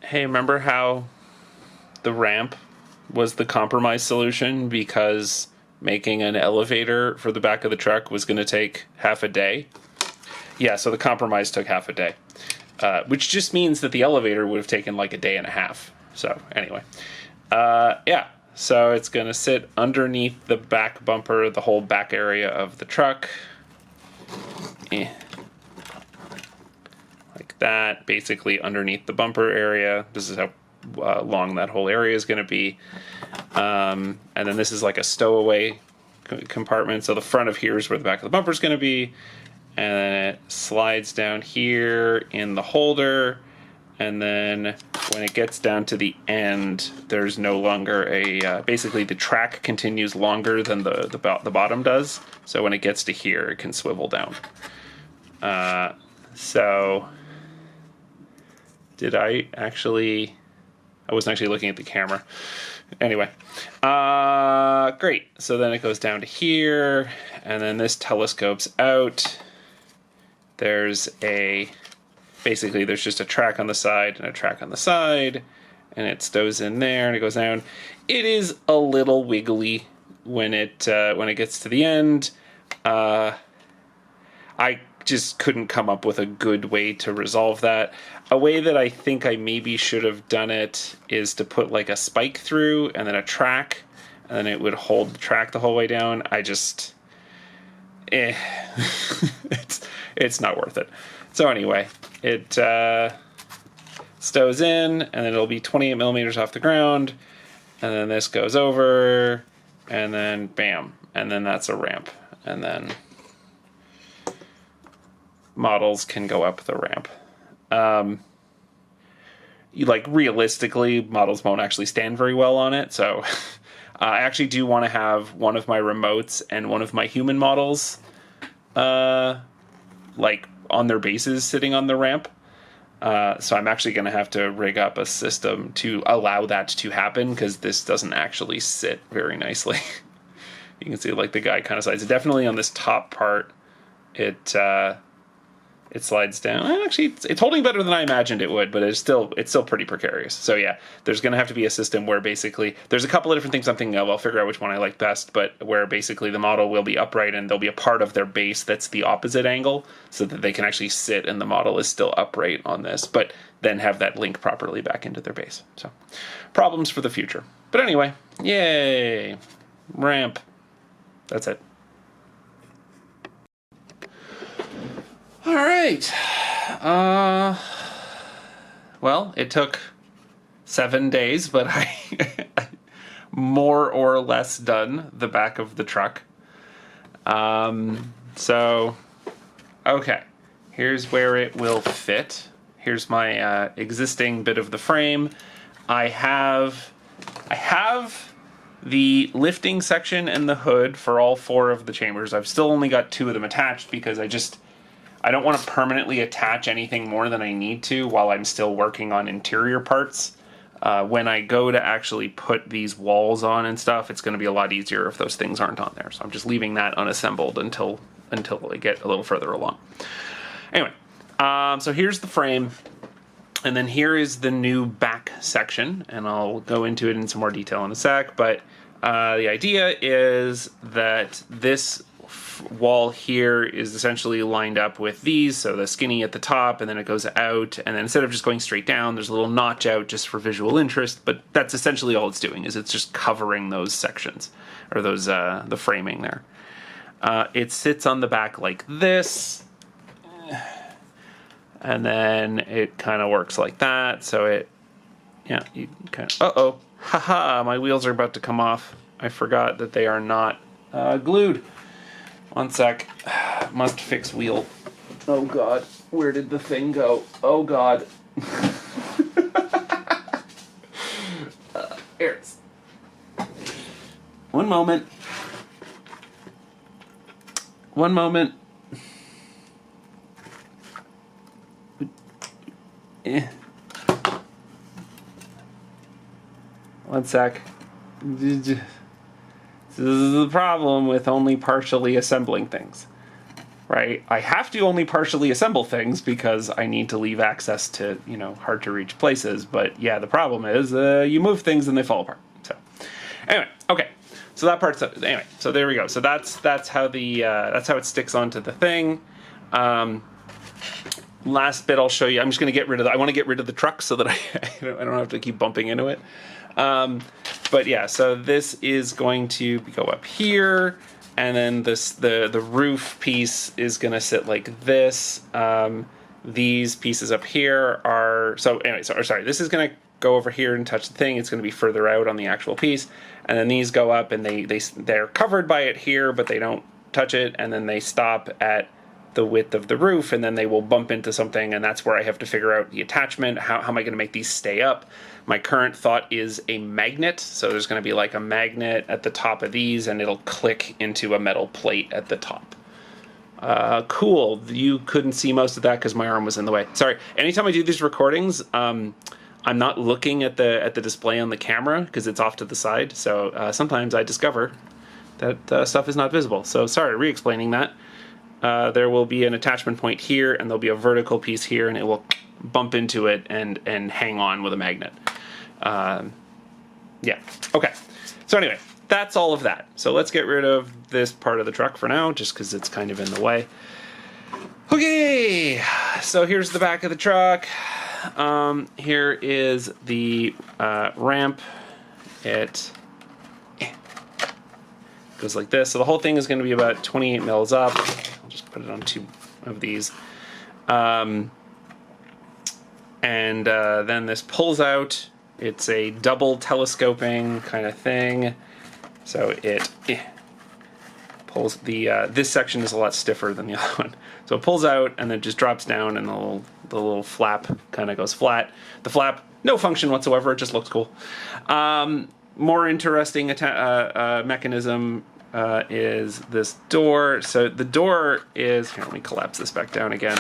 Hey, remember how the ramp was the compromise solution because making an elevator for the back of the truck was going to take half a day? Yeah, so the compromise took half a day, which just means that the elevator would have taken like a day and a half. So anyway, yeah, so it's going to sit underneath the back bumper, the whole back area of the truck. Like that, basically underneath the bumper area. This is how long that whole area is going to be. And then this is like a stowaway compartment. So the front of here is where the back of the bumper is going to be. And then it slides down here in the holder. And then when it gets down to the end, there's no longer a, basically the track continues longer than the bottom does. So when it gets to here, it can swivel down. So did I wasn't actually looking at the camera. Anyway, great. So then it goes down to here, and then this telescopes out. Basically there's just a track on the side and a track on the side, and it stows in there and it goes down. It is a little wiggly when it gets to the end. I just couldn't come up with a good way to resolve that. A way that I think I maybe should have done it is to put like a spike through and then a track, and then it would hold the track the whole way down. It's not worth it. So anyway, it stows in, and then it'll be 28 millimeters off the ground, and then this goes over, and then bam, and then that's a ramp, and then models can go up the ramp. Realistically, models won't actually stand very well on it, so I actually do want to have one of my remotes and one of my human models on their bases sitting on the ramp. So I'm actually going to have to rig up a system to allow that to happen, because this doesn't actually sit very nicely. You can see like the guy kind of slides. Definitely on this top part, it slides down. Actually, it's holding better than I imagined it would, but it's still pretty precarious. So yeah, there's going to have to be a system where basically there's a couple of different things I'm thinking of. I'll figure out which one I like best, but where basically the model will be upright and there'll be a part of their base that's the opposite angle, so that they can actually sit and the model is still upright on this, but then have that link properly back into their base. So problems for the future. But anyway, yay, ramp. That's it. All right. Well, it took 7 days, but I more or less done the back of the truck. So, okay. Here's where it will fit. Here's my existing bit of the frame. I have the lifting section and the hood for all 4 of the chambers. I've still only got 2 of them attached because I don't want to permanently attach anything more than I need to while I'm still working on interior parts. When I go to actually put these walls on and stuff, it's going to be a lot easier if those things aren't on there. So I'm just leaving that unassembled until I get a little further along. Anyway, so here's the frame, and then here is the new back section, and I'll go into it in some more detail in a sec, but the idea is that this wall here is essentially lined up with these, so the skinny at the top, and then it goes out, and then instead of just going straight down, there's a little notch out just for visual interest, but that's essentially all it's doing, is it's just covering those sections, or those the framing there. It sits on the back like this, and then it kind of works like that, so you kind of, haha, my wheels are about to come off. I forgot that they are not glued. One sec. Must fix wheel. Oh god. Where did the thing go? Oh god. Here it is. One moment. One moment. One sec. This is the problem with only partially assembling things. right? I have to only partially assemble things because I need to leave access to, you know, hard to reach places. But yeah, the problem is you move things and they fall apart. So anyway, okay. So that part's anyway. So there we go. So that's how that's how it sticks onto the thing. Last bit I'll show you. I'm just going to get rid of I want to get rid of the truck so that I don't have to keep bumping into it. But yeah, so this is going to go up here. And then the roof piece is going to sit like this. These pieces up here are, so anyway, sorry, this is going to go over here and touch the thing. It's going to be further out on the actual piece. And then these go up and they're covered by it here, but they don't touch it. And then they stop at the width of the roof, and then they will bump into something, and that's where I have to figure out the attachment. How am I going to make these stay up? My current thought is a magnet, so there's going to be like a magnet at the top of these, and it'll click into a metal plate at the top. Cool. You couldn't see most of that because my arm was in the way. Sorry. Anytime I do these recordings, I'm not looking at the display on the camera because it's off to the side, so sometimes I discover that stuff is not visible. So sorry, re-explaining that. There will be an attachment point here, and there'll be a vertical piece here, and it will bump into it and hang on with a magnet. Yeah, okay. So anyway, that's all of that. So let's get rid of this part of the truck for now, just because it's kind of in the way. Okay, so here's the back of the truck. Here is the ramp. It goes like this. So the whole thing is going to be about 28 mils up. I'll just put it on 2 of these. And then this pulls out. It's a double telescoping kind of thing. So it pulls the, this section is a lot stiffer than the other one. So it pulls out and then just drops down, and the little flap kind of goes flat. The flap, no function whatsoever, it just looks cool. More interesting mechanism is this door. So the door is, here, let me collapse this back down again.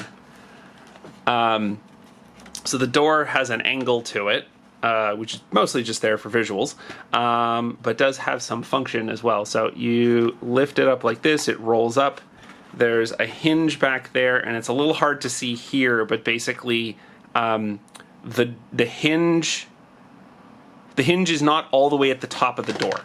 So the door has an angle to it, which is mostly just there for visuals, but does have some function as well. So you lift it up like this, it rolls up. There's a hinge back there, and it's a little hard to see here, but basically the hinge is not all the way at the top of the door.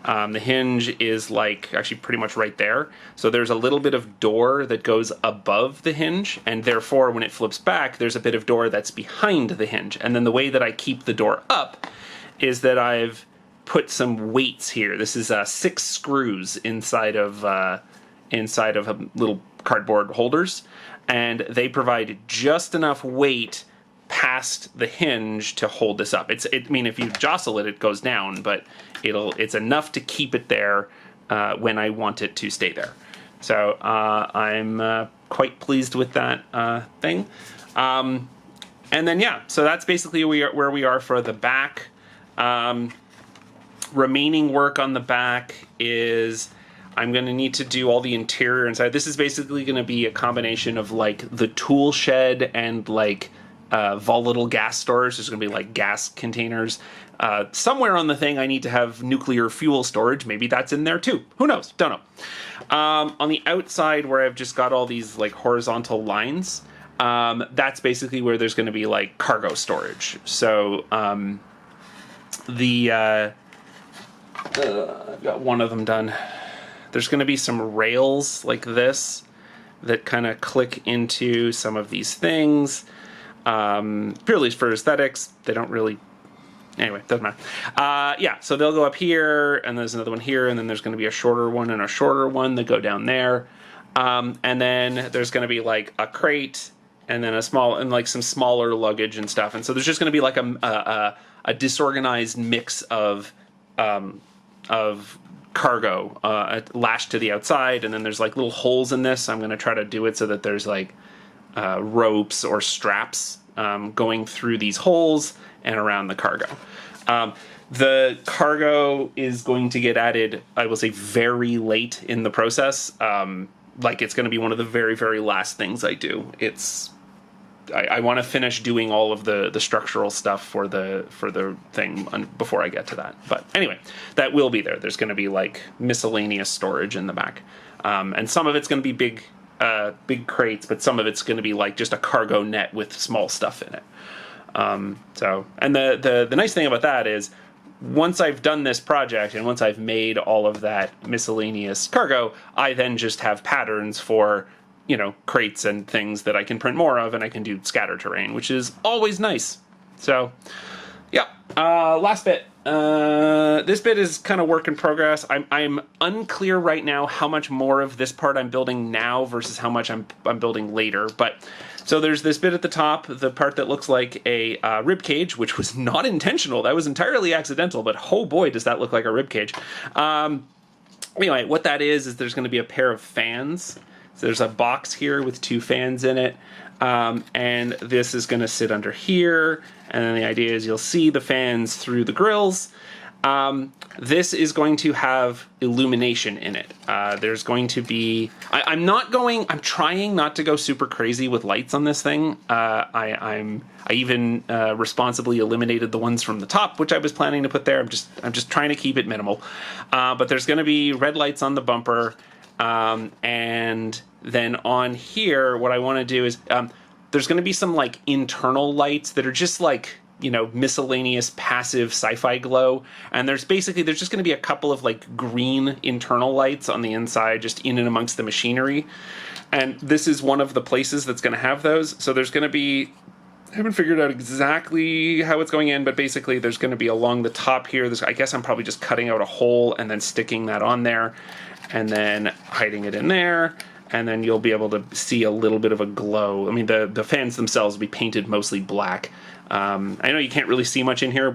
The hinge is like actually pretty much right there. So there's a little bit of door that goes above the hinge, and therefore when it flips back, there's a bit of door that's behind the hinge. And then the way that I keep the door up is that I've put some weights here. This is 6 screws inside of little cardboard holders, and they provide just enough weight past the hinge to hold this up. I mean, if you jostle it, it goes down, but it's enough to keep it there when I want it to stay there. So I'm quite pleased with that thing. And then yeah, so that's basically where we are for the back. Remaining work on the back is I'm going to need to do all the interior inside. This is basically going to be a combination of like the tool shed and like volatile gas storage. There's going to be like gas containers. Somewhere on the thing I need to have nuclear fuel storage. Maybe that's in there too. Who knows? Don't know. On the outside where I've just got all these like horizontal lines, that's basically where there's going to be like cargo storage. So I've got one of them done. There's going to be some rails like this that kind of click into some of these things. Purely for aesthetics. They don't really... Anyway, doesn't matter. Yeah, so they'll go up here, and there's another one here, and then there's going to be a shorter one and a shorter one that go down there. And then there's going to be like a crate, and then like some smaller luggage and stuff. And so there's just going to be like a disorganized mix of cargo lashed to the outside, and then there's like little holes in this. I'm going to try to do it so that there's like ropes or straps going through these holes and around the cargo. The cargo is going to get added, I will say, very late in the process. Like it's going to be one of the very, very last things I do. I want to finish doing all of the structural stuff for the thing before I get to that. But anyway, that will be there. There's going to be like miscellaneous storage in the back, and some of it's going to be big big crates, but some of it's going to be like just a cargo net with small stuff in it. And the nice thing about that is, once I've done this project and once I've made all of that miscellaneous cargo, I then just have patterns for, you know, crates and things that I can print more of, and I can do scatter terrain, which is always nice. So, yeah. Last bit. This bit is kind of work in progress. I'm unclear right now how much more of this part I'm building now versus how much I'm building later, but so there's this bit at the top, the part that looks like a rib cage, which was not intentional. That was entirely accidental, but oh boy, does that look like a rib cage. Anyway, what that is there's going to be a pair of fans. So there's a box here with 2 fans in it, and this is going to sit under here, and then the idea is you'll see the fans through the grills. This is going to have illumination in it. There's going to be... I'm trying not to go super crazy with lights on this thing. I even responsibly eliminated the ones from the top, which I was planning to put there. I'm just trying to keep it minimal. But there's going to be red lights on the bumper, and then on here, what I want to do is there's going to be some like internal lights that are just like, you know, miscellaneous passive sci-fi glow, and there's just going to be a couple of like green internal lights on the inside, just in and amongst the machinery, and this is one of the places that's going to have those. So there's going to be, I haven't figured out exactly how it's going in, but basically there's going to be along the top here, I guess I'm probably just cutting out a hole and then sticking that on there and then hiding it in there, and then you'll be able to see a little bit of a glow. I mean, the fans themselves will be painted mostly black. I know you can't really see much in here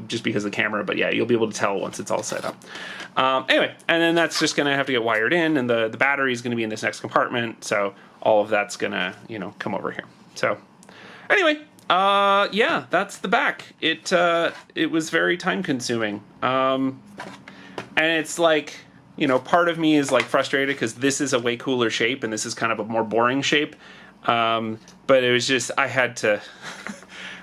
just because of the camera, but yeah, you'll be able to tell once it's all set up. Anyway, and then that's just going to have to get wired in, and the battery is going to be in this next compartment, so all of that's going to, you know, come over here. So anyway, yeah, that's the back. It was very time consuming. And it's like, you know, part of me is like frustrated because this is a way cooler shape and this is kind of a more boring shape. But it was just, I had to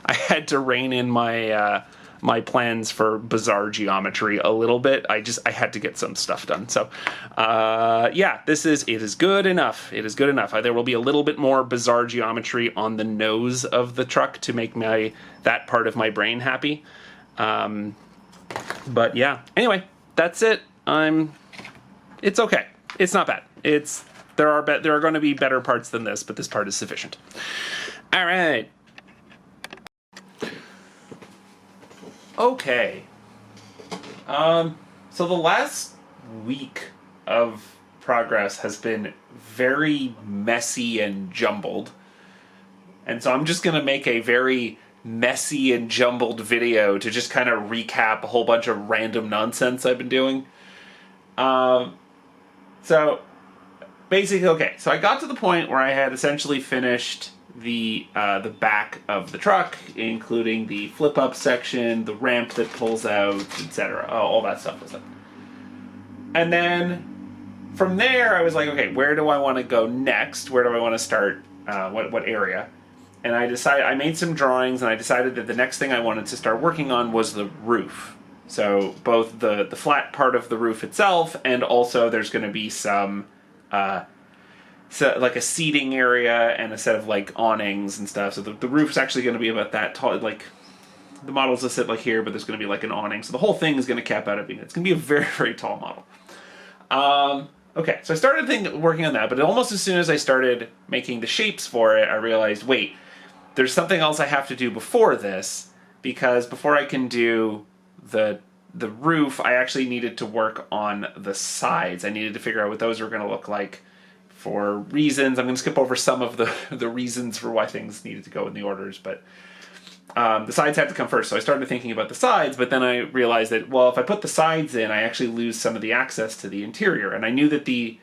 I had to rein in my my plans for bizarre geometry a little bit. I had to get some stuff done. So yeah, it is good enough. It is good enough. There will be a little bit more bizarre geometry on the nose of the truck to make that part of my brain happy. But yeah, anyway, that's it. It's okay. It's not bad. There are going to be better parts than this, but this part is sufficient. All right. Okay. So the last week of progress has been very messy and jumbled. And so I'm just going to make a very messy and jumbled video to just kind of recap a whole bunch of random nonsense I've been doing. So basically, okay, so I got to the point where I had essentially finished the back of the truck, including the flip-up section, the ramp that pulls out, etc. All that stuff was done. And then from there, I was like, okay, where do I want to go next? Where do I want to start? What area? And I made some drawings, and I decided that the next thing I wanted to start working on was the roof. So both the flat part of the roof itself, and also there's going to be some like a seating area and a set of like awnings and stuff. So the roof's actually going to be about that tall. Like the models will sit like here, but there's going to be like an awning. So the whole thing is going to cap out at being, it's going to be a very, very tall model. Okay, so I started working on that, but almost as soon as I started making the shapes for it, I realized, wait, there's something else I have to do before this, because before I can do the roof, I actually needed to work on the sides. I needed to figure out what those were going to look like for reasons. I'm going to skip over some of the reasons for why things needed to go in the orders, but the sides had to come first. So I started thinking about the sides, but then I realized that, well, if I put the sides in, I actually lose some of the access to the interior. And I knew that the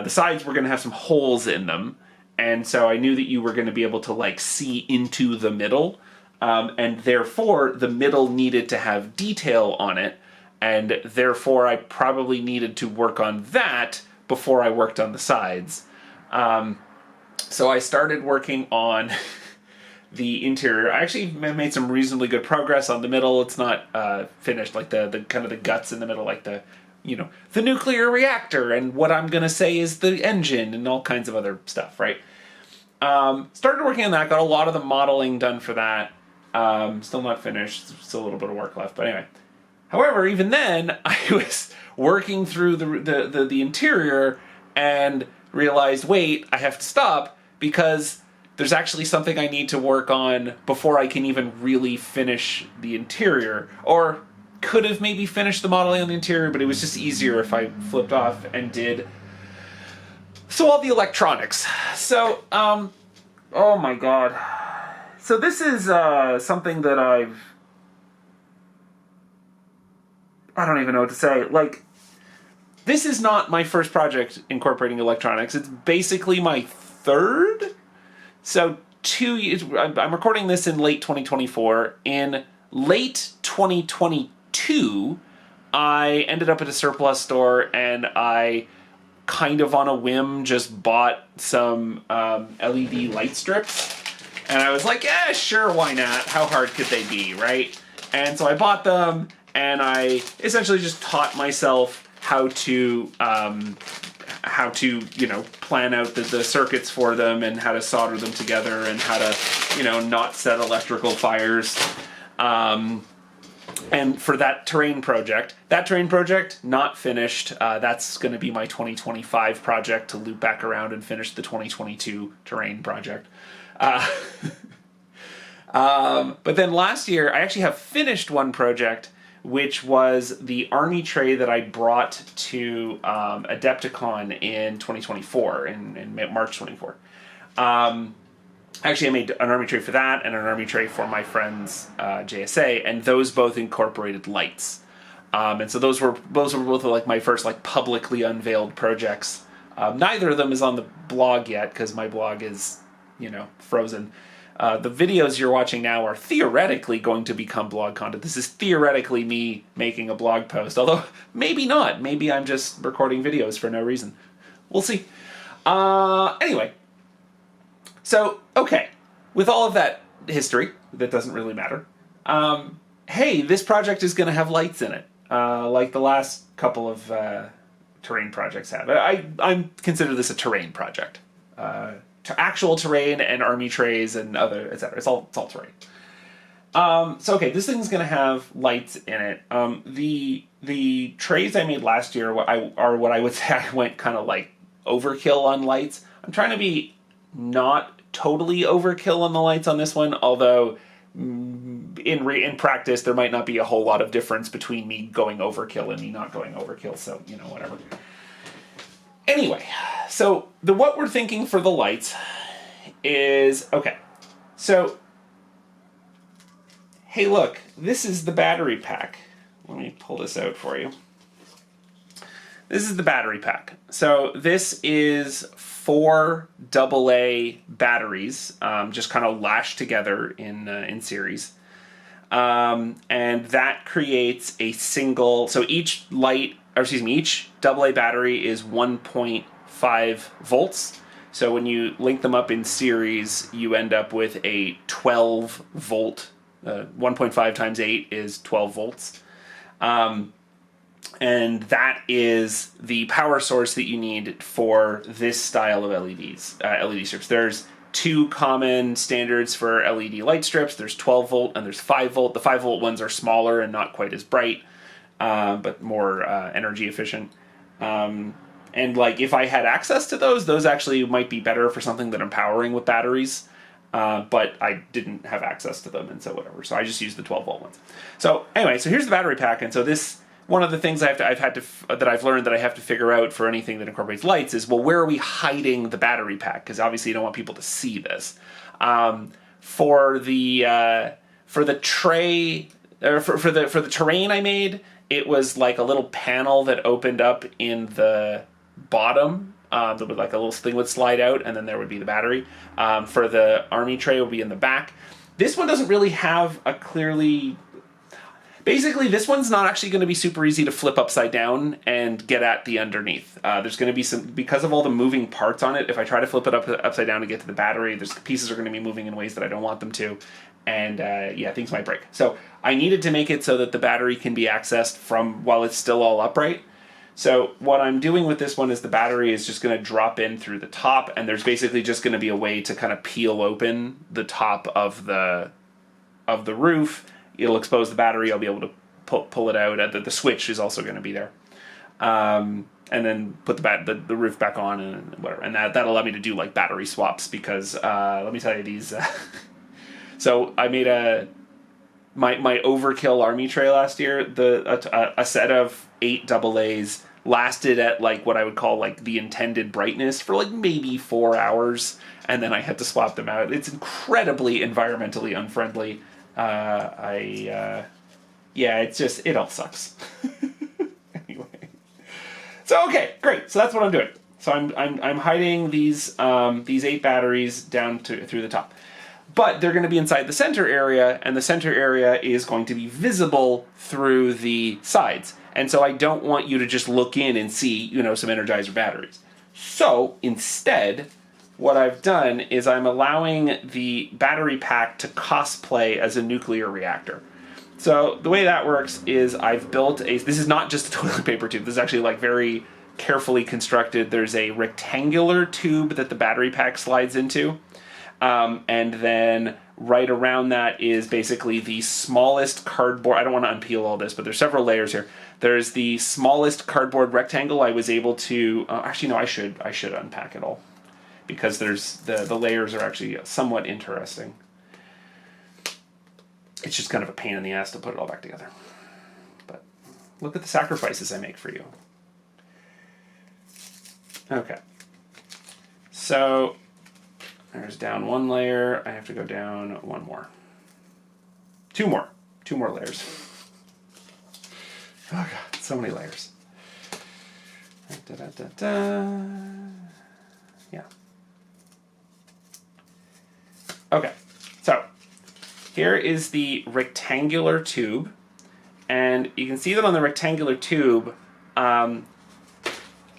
sides were going to have some holes in them, and so I knew that you were going to be able to like see into the middle. And therefore, the middle needed to have detail on it, and therefore I probably needed to work on that before I worked on the sides. So I started working on the interior. I actually made some reasonably good progress on the middle. It's not finished, like the kind of the guts in the middle, like the the nuclear reactor, and what I'm going to say is the engine, and all kinds of other stuff, right? Started working on that, got a lot of the modeling done for that. Still not finished, still a little bit of work left, but anyway. However, even then, I was working through the interior and realized, wait, I have to stop because there's actually something I need to work on before I can even really finish the interior. Or could have maybe finished the modeling on the interior, but it was just easier if I flipped off and did. So all the electronics. So, oh my god. So this is something that I don't even know what to say. Like, this is not my first project incorporating electronics. It's basically my third. So 2 years. I'm recording this in late 2024. In late 2022, I ended up at a surplus store and I kind of on a whim just bought some LED light strips. And I was like, yeah, sure, why not? How hard could they be, right? And so I bought them, and I essentially just taught myself how to plan out the circuits for them and how to solder them together and how to, not set electrical fires. And for that terrain project, not finished. That's going to be my 2025 project to loop back around and finish the 2022 terrain project. But then last year, I actually have finished one project, which was the army tray that I brought to Adepticon in 2024, in March 24. Actually, I made an army tray for that and an army tray for my friend's JSA, and those both incorporated lights. And so those were both like my first like publicly unveiled projects. Neither of them is on the blog yet because my blog is, frozen. The videos you're watching now are theoretically going to become blog content. This is theoretically me making a blog post, although maybe not. Maybe I'm just recording videos for no reason. We'll see. Anyway. So, okay, with all of that history, that doesn't really matter, hey, this project is going to have lights in it, like the last couple of terrain projects have. I consider this a terrain project. Actual terrain and army trays and other, etc. It's all terrain. So, okay, this thing's going to have lights in it. The trays I made last year are what I would say I went kind of like overkill on lights. I'm trying to be not totally overkill on the lights on this one, although in practice there might not be a whole lot of difference between me going overkill and me not going overkill, so whatever. Anyway, so what we're thinking for the lights is, okay, so hey look, this is the battery pack. Let me pull this out for you. This is the battery pack. So this is 4 AA batteries, just kind of lashed together in series. And that creates a single, so each AA battery is 1.5 volts. So when you link them up in series, you end up with a 12 volt, 1.5 times 8 is 12 volts. And that is the power source that you need for this style of LEDs, LED strips. There's 2 common standards for LED light strips. There's 12 volt and there's 5 volt. The 5 volt ones are smaller and not quite as bright, but more energy efficient. And like if I had access to those actually might be better for something that I'm powering with batteries. But I didn't have access to them, and so whatever. So I just used the 12 volt ones. So anyway, so here's the battery pack, and so this. One of the things that I've learned that I have to figure out for anything that incorporates lights is, well, where are we hiding the battery pack? Because obviously you don't want people to see this. For the tray, or for the terrain I made, it was like a little panel that opened up in the bottom. That would like a little thing would slide out, and then there would be the battery. For the army tray, it would be in the back. This one doesn't really have a clearly. Basically, this one's not actually going to be super easy to flip upside down and get at the underneath. There's going to be some, because of all the moving parts on it, if I try to flip it upside down to get to the battery, there's pieces are going to be moving in ways that I don't want them to, and things might break. So I needed to make it so that the battery can be accessed from while it's still all upright. So what I'm doing with this one is the battery is just going to drop in through the top, and there's basically just going to be a way to kind of peel open the top of the roof. It'll expose the battery. I'll be able to pull it out. The switch is also going to be there. And then put the roof back on and whatever. And that'll allow me to do like battery swaps because let me tell you these. So I made my overkill army tray last year. A set of 8 AA's lasted at like what I would call like the intended brightness for like maybe 4 hours, and then I had to swap them out. It's incredibly environmentally unfriendly. It all sucks. Anyway. So okay, great. So that's what I'm doing. So I'm hiding these 8 batteries down through the top, but they're going to be inside the center area, and the center area is going to be visible through the sides. And so I don't want you to just look in and see, some Energizer batteries. So instead, what I've done is I'm allowing the battery pack to cosplay as a nuclear reactor. So the way that works is I've built this is not just a toilet paper tube, this is actually like very carefully constructed. There's a rectangular tube that the battery pack slides into, and then right around that is basically the smallest cardboard. I don't want to unpeel all this, but there's several layers here. There's the smallest cardboard rectangle I was able to, actually no, I should unpack it all, because there's the layers are actually somewhat interesting. It's just kind of a pain in the ass to put it all back together. But look at the sacrifices I make for you. Okay. So there's down 1 layer. I have to go down 1 more. 2 more. 2 more layers. Oh god, so many layers. Yeah. Okay. So here is the rectangular tube, and you can see that on the rectangular tube,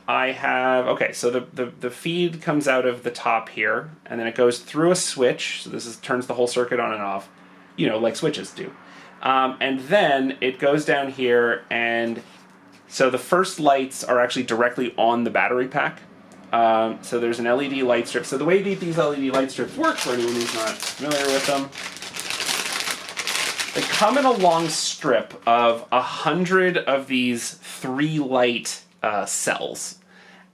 I have, okay, so the feed comes out of the top here, and then it goes through a switch, so turns the whole circuit on and off, like switches do. And then it goes down here, and so the first lights are actually directly on the battery pack. So there's an LED light strip. So the way these LED light strips work, for anyone who's not familiar with them, they come in a long strip of 100 of these 3 light cells,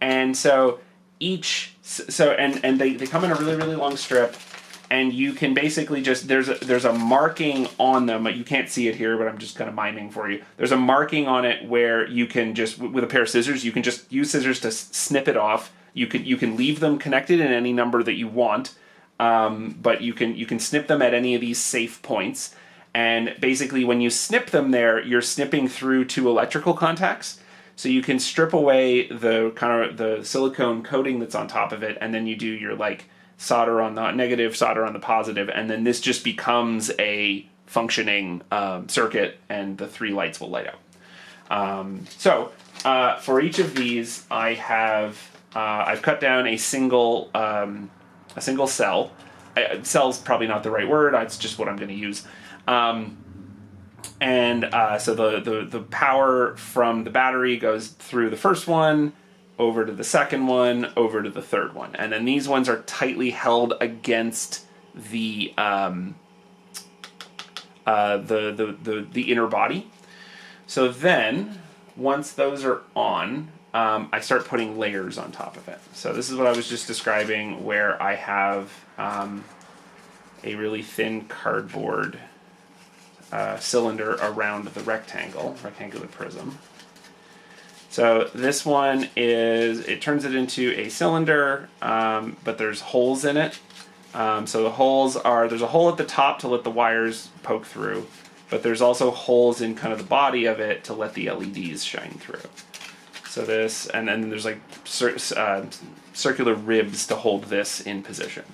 and so they come in a really, really long strip, and you can basically just there's a marking on them. You can't see it here, but I'm just kind of miming for you. There's a marking on it where you can just, with a pair of scissors, you can just use scissors to snip it off. You can leave them connected in any number that you want, but you can snip them at any of these safe points. And basically, when you snip them there, you're snipping through 2 electrical contacts. So you can strip away the silicone coating that's on top of it, and then you do your like solder on the negative, solder on the positive, and then this just becomes a functioning circuit, and the 3 lights will light up. For each of these, I've cut down a single cell. Cell's probably not the right word. It's just what I'm going to use. So the power from the battery goes through the first one, over to the second one, over to the third one, and then these ones are tightly held against the inner body. So then, once those are on, I start putting layers on top of it. So this is what I was just describing, where I have a really thin cardboard cylinder around the rectangular prism. So this one it turns it into a cylinder, but there's holes in it. So the holes there's a hole at the top to let the wires poke through, but there's also holes in kind of the body of it to let the LEDs shine through. So this, and then there's like circular ribs to hold this in position.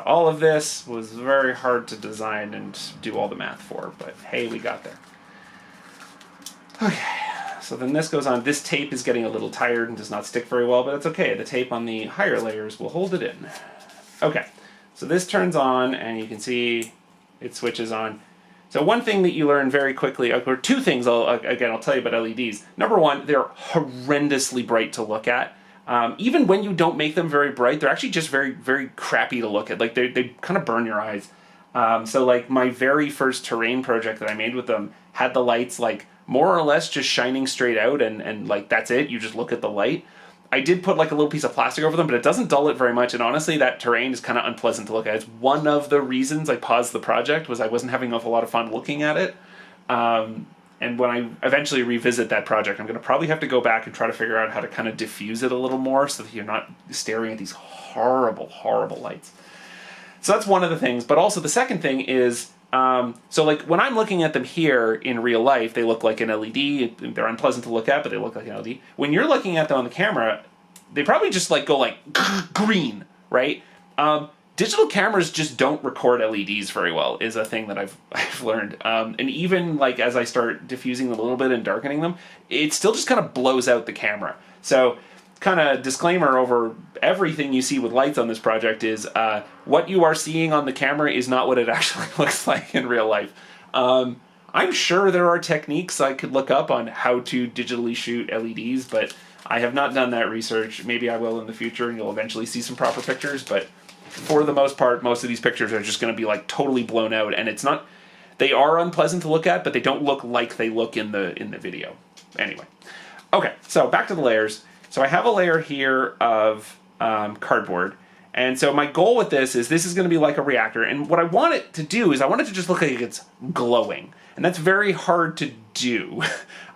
All of this was very hard to design and do all the math for, but hey, we got there. Okay, so then this goes on. This tape is getting a little tired and does not stick very well, but it's okay. The tape on the higher layers will hold it in. Okay, so this turns on, and you can see it switches on. So one thing that you learn very quickly, or two things I'll tell you about LEDs. Number one, they're horrendously bright to look at. Even when you don't make them very bright, they're actually just very, very crappy to look at. Like they kind of burn your eyes. So like my very first terrain project that I made with them had the lights like more or less just shining straight out, and like that's it. You just look at the light. I did put like a little piece of plastic over them, but it doesn't dull it very much, and honestly that terrain is kind of unpleasant to look at. It's one of the reasons I paused the project, was I wasn't having a lot of fun looking at it. And when I eventually revisit that project, I'm going to probably have to go back and try to figure out how to kind of diffuse it a little more so that you're not staring at these horrible, horrible lights. So that's one of the things, but also the second thing is, so like when I'm looking at them here in real life, they look like an LED. They're unpleasant to look at, but they look like an LED. When you're looking at them on the camera, they probably just like go like green, right? Digital cameras just don't record LEDs very well, is a thing that I've learned. And even like as I start diffusing them a little bit and darkening them, it still just kind of blows out the camera. So kind of disclaimer over everything you see with lights on this project is what you are seeing on the camera is not what it actually looks like in real life. I'm sure there are techniques I could look up on how to digitally shoot LEDs, but I have not done that research. Maybe I will in the future and you'll eventually see some proper pictures, but for the most part, most of these pictures are just going to be like totally blown out, and it's not, they are unpleasant to look at, but they don't look like they look in the video. Anyway. Okay, so back to the layers. So I have a layer here of cardboard, and so my goal with this is going to be like a reactor, and what I want it to do is I want it to just look like it's glowing, and that's very hard to do.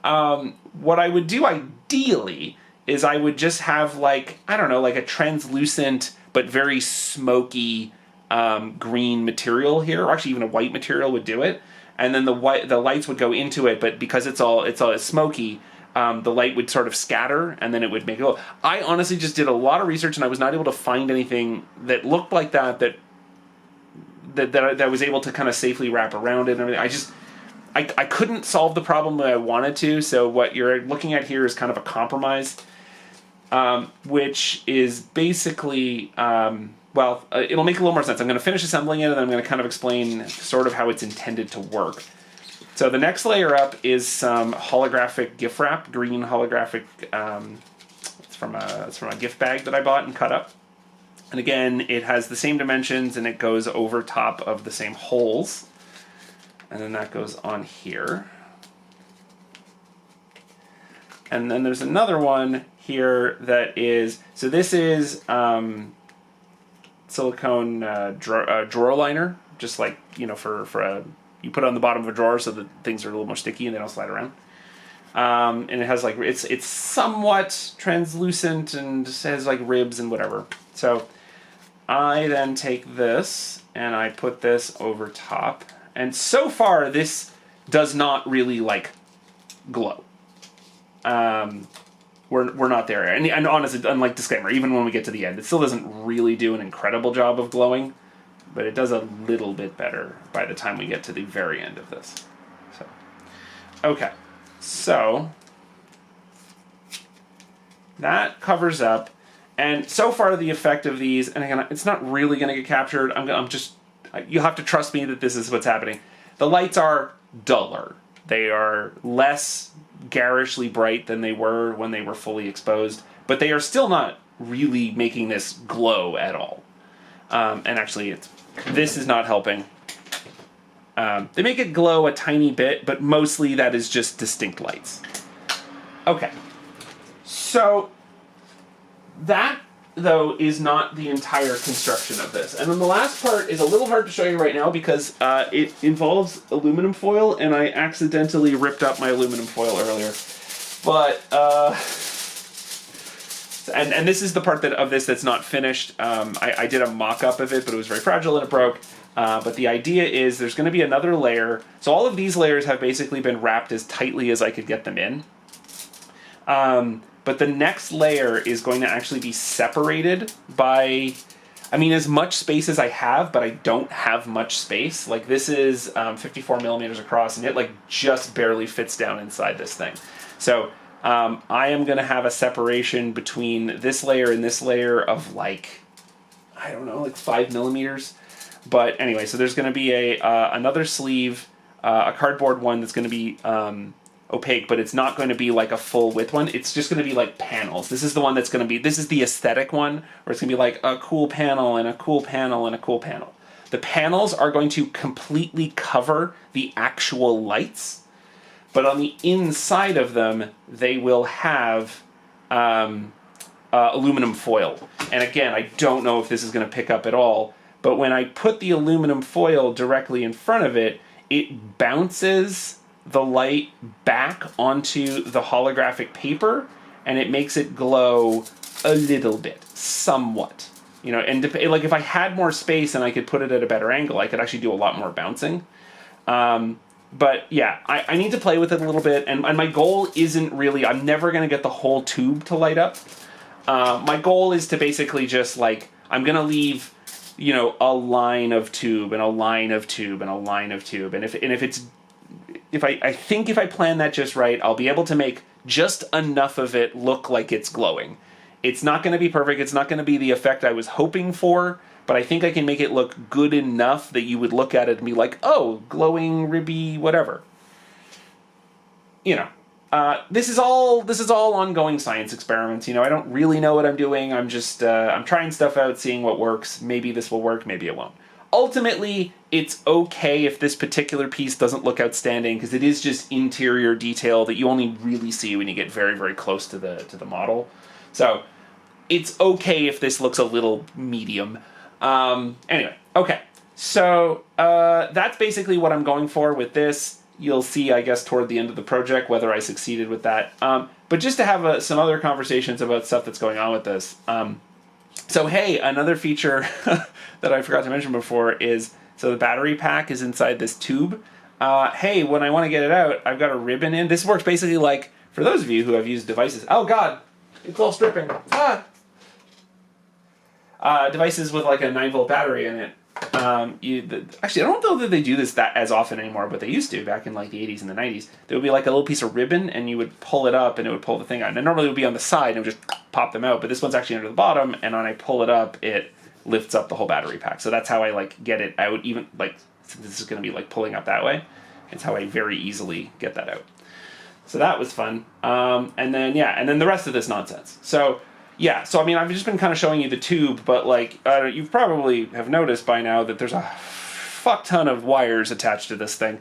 What I would do ideally is I would just have like, I don't know, like a translucent but very smoky green material here, or actually even a white material would do it, and then the lights would go into it, but because it's all smoky, the light would sort of scatter, and then it would make it glow. I honestly just did a lot of research, and I was not able to find anything that looked like that I was able to kind of safely wrap around it and everything. I couldn't solve the problem that I wanted to, so what you're looking at here is kind of a compromise, which is basically, it'll make a little more sense. I'm going to finish assembling it, and then I'm going to kind of explain sort of how it's intended to work. So the next layer up is some holographic gift wrap, green holographic. It's from a gift bag that I bought and cut up. And again, it has the same dimensions, and it goes over top of the same holes. And then that goes on here. And then there's another one here that is, so this is silicone drawer liner, just like, you know, for you put it on the bottom of a drawer so that things are a little more sticky and they don't slide around. And it has like, it's somewhat translucent and has like ribs and whatever. So I then take this and I put this over top. And so far this does not really like glow. We're not there. And honestly, unlike disclaimer, even when we get to the end, it still doesn't really do an incredible job of glowing. But it does a little bit better by the time we get to the very end of this. So, okay, so that covers up, and so far the effect of these, and again, it's not really going to get captured. You'll have to trust me that this is what's happening. The lights are duller. They are less garishly bright than they were when they were fully exposed, but they are still not really making this glow at all. And actually, this is not helping. They make it glow a tiny bit, but mostly that is just distinct lights. Okay. So, that, though, is not the entire construction of this. And then the last part is a little hard to show you right now because it involves aluminum foil, and I accidentally ripped up my aluminum foil earlier. But, and this is the part of this that's not finished. I did a mock-up of it, but it was very fragile and it broke. But the idea is there's going to be another layer. So all of these layers have basically been wrapped as tightly as I could get them in. But the next layer is going to actually be separated by, I mean, as much space as I have, but I don't have much space. Like this is 54 millimeters across, and it like just barely fits down inside this thing. So I am going to have a separation between this layer and this layer of like, I don't know, like 5 millimeters. But anyway, so there's going to be another sleeve a cardboard one that's going to be opaque, but it's not going to be like a full width one. It's just going to be like panels. This is the one that's going to be, this is the aesthetic one, where it's going to be like a cool panel and a cool panel and a cool panel. The panels are going to completely cover the actual lights, but on the inside of them, they will have aluminum foil. And again, I don't know if this is going to pick up at all, but when I put the aluminum foil directly in front of it, it bounces the light back onto the holographic paper, and it makes it glow a little bit, somewhat. You know, and like if I had more space and I could put it at a better angle, I could actually do a lot more bouncing. But yeah, I need to play with it a little bit, and my goal isn't really, I'm never going to get the whole tube to light up. My goal is to basically just like, I'm going to leave, you know, a line of tube and a line of tube and a line of tube. And if I plan that just right, I'll be able to make just enough of it look like it's glowing. It's not going to be perfect. It's not going to be the effect I was hoping for, but I think I can make it look good enough that you would look at it and be like, oh, glowing, ribby, whatever. You know, this is all ongoing science experiments. You know, I don't really know what I'm doing. I'm just, I'm trying stuff out, seeing what works. Maybe this will work, maybe it won't. Ultimately, it's okay if this particular piece doesn't look outstanding, because it is just interior detail that you only really see when you get very, very close to the model. So it's okay if this looks a little medium. Anyway, okay. So that's basically what I'm going for with this. You'll see, I guess, toward the end of the project whether I succeeded with that. But just to have some other conversations about stuff that's going on with this. So hey, another feature that I forgot to mention before is, so the battery pack is inside this tube. Hey, when I want to get it out, I've got a ribbon in. This works basically like, for those of you who have used devices, oh god, it's all stripping. Devices with like a 9-volt battery in it. Actually, I don't know that they do this that as often anymore, but they used to back in like the 80s and the 90s. There would be like a little piece of ribbon, and you would pull it up, and it would pull the thing out. And normally it would be on the side, and it would just pop them out. But this one's actually under the bottom, and when I pull it up, it lifts up the whole battery pack. So that's how I like get it out. Even like, since this is going to be like pulling up that way, it's how I very easily get that out. So that was fun. And then the rest of this nonsense. So yeah, so I mean, I've just been kind of showing you the tube, but like, you probably have noticed by now that there's a fuck ton of wires attached to this thing.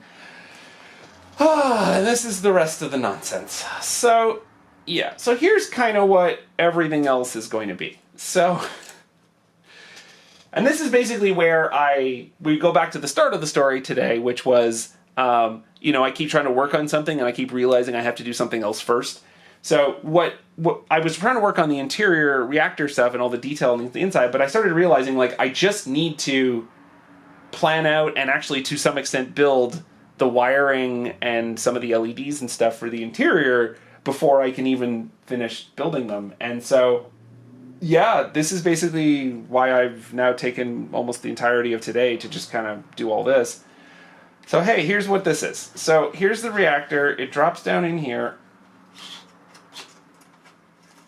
And this is the rest of the nonsense. So yeah, so here's kind of what everything else is going to be. So, and this is basically where we go back to the start of the story today, which was, you know, I keep trying to work on something and I keep realizing I have to do something else first. So what I was trying to work on the interior reactor stuff and all the detail on the inside, but I started realizing like I just need to plan out and actually to some extent build the wiring and some of the LEDs and stuff for the interior before I can even finish building them. And so yeah, this is basically why I've now taken almost the entirety of today to just kind of do all this. So hey, here's what this is. So here's the reactor. It drops down in here.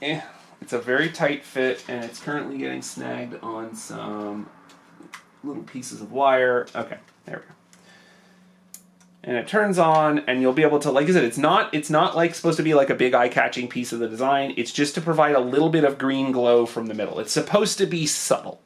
It's a very tight fit, and it's currently getting snagged on some little pieces of wire. Okay, there we go. And it turns on, and you'll be able to, like I said, it's not like supposed to be like a big eye-catching piece of the design. It's just to provide a little bit of green glow from the middle. It's supposed to be subtle.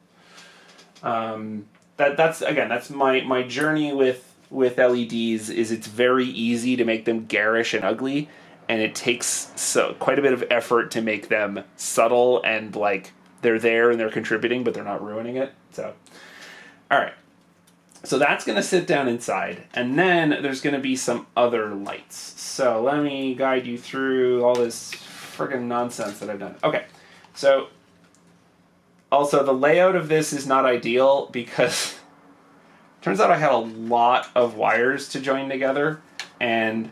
That's my journey with LEDs. Is it's very easy to make them garish and ugly. And it takes quite a bit of effort to make them subtle and like they're there and they're contributing, but they're not ruining it. So, all right. So that's going to sit down inside. And then there's going to be some other lights. So let me guide you through all this friggin' nonsense that I've done. Okay. So also the layout of this is not ideal because it turns out I had a lot of wires to join together. And,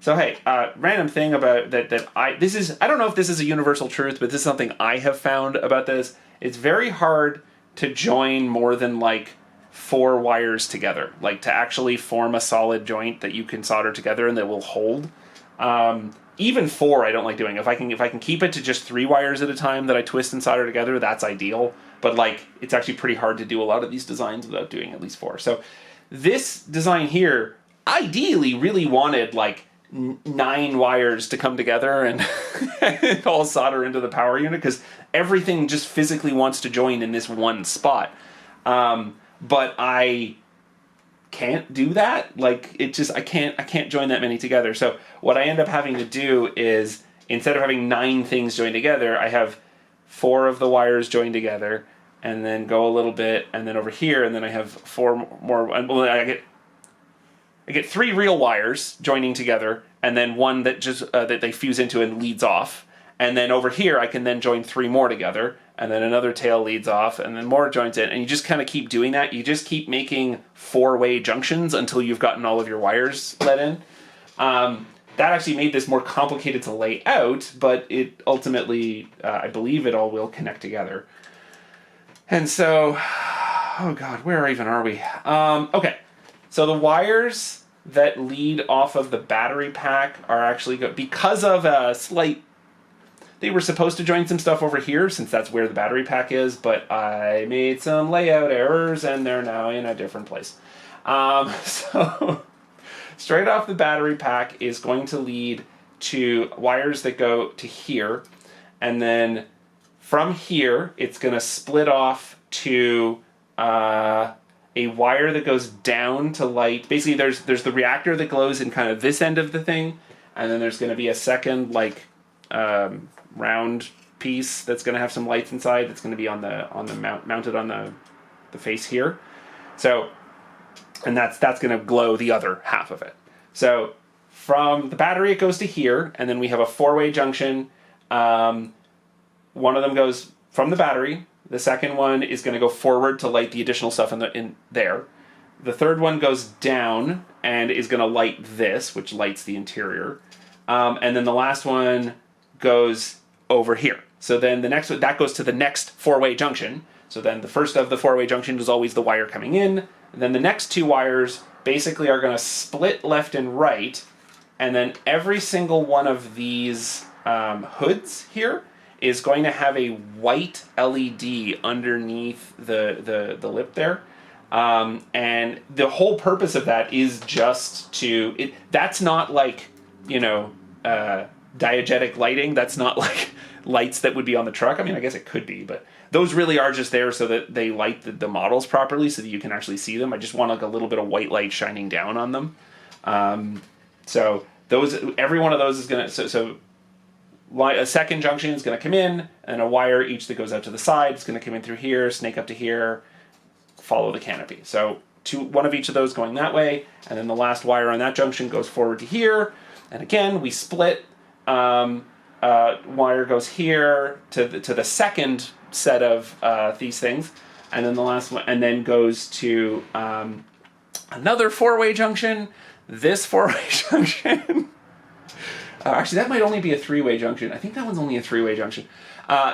so hey, random thing about that I don't know if this is a universal truth, but this is something I have found about this. It's very hard to join more than like 4 wires together, like to actually form a solid joint that you can solder together and that will hold. Even 4 I don't like doing. If I can keep it to just 3 wires at a time that I twist and solder together, that's ideal. But like it's actually pretty hard to do a lot of these designs without doing at least 4. So this design here ideally really wanted like 9 wires to come together and all solder into the power unit, because everything just physically wants to join in this one spot. But I can't do that. Like, it just, I can't join that many together. So what I end up having to do is, instead of having 9 things joined together, I have 4 of the wires joined together, and then go a little bit, and then over here, and then I have 4 more. Well, I get 3 real wires joining together, and then 1 that just that they fuse into and leads off. And then over here, I can then join 3 more together, and then another tail leads off, and then more joins in. And you just kind of keep doing that. You just keep making 4-way junctions until you've gotten all of your wires let in. That actually made this more complicated to lay out, but it ultimately, I believe it all will connect together. And so, oh God, where even are we? Okay, so the wires that lead off of the battery pack are actually good because of a slight. They were supposed to join some stuff over here since that's where the battery pack is, but I made some layout errors and they're now in a different place. So straight off the battery pack is going to lead to wires that go to here, and then from here it's going to split off to a wire that goes down to light. Basically, there's the reactor that glows in kind of this end of the thing, and then there's going to be a second like round piece that's going to have some lights inside. That's going to be on the mounted on the face here. So, and that's going to glow the other half of it. So from the battery it goes to here, and then we have a 4-way junction. One of them goes from the battery. The second one is going to go forward to light the additional stuff in there. The third one goes down and is going to light this, which lights the interior. And then the last one goes over here. So then the next one, that goes to the next 4-way junction. So then the first of the 4-way junction is always the wire coming in. And then the next 2 wires basically are going to split left and right. And then every single one of these hoods here is going to have a white LED underneath the lip there. And the whole purpose of that is just to... that's not like, diegetic lighting. That's not like lights that would be on the truck. I mean, I guess it could be, but those really are just there so that they light the models properly so that you can actually see them. I just want like a little bit of white light shining down on them. So every one of those is going to... a second junction is going to come in, and a wire each that goes out to the side is going to come in through here, snake up to here, follow the canopy. So one of each of those going that way, and then the last wire on that junction goes forward to here. And again, we split. Wire goes here to the second set of these things, and then the last one, and then goes to another 4-way junction. This 4-way junction. Actually, that might only be a 3-way junction. I think that one's only a 3-way junction.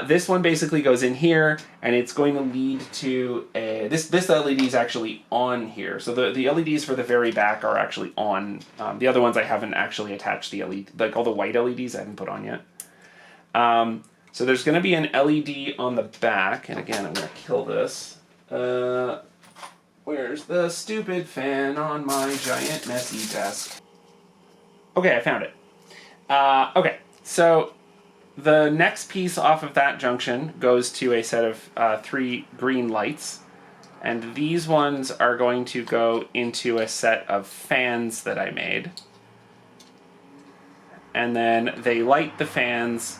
This one basically goes in here, and it's going to lead to this LED is actually on here. So the LEDs for the very back are actually on. The other ones I haven't actually attached the LED, like all the white LEDs I haven't put on yet. So there's going to be an LED on the back, and again, I'm going to kill this. Where's the stupid fan on my giant messy desk? Okay, I found it. Okay, so the next piece off of that junction goes to a set of 3 green lights, and these ones are going to go into a set of fans that I made. And then they light the fans,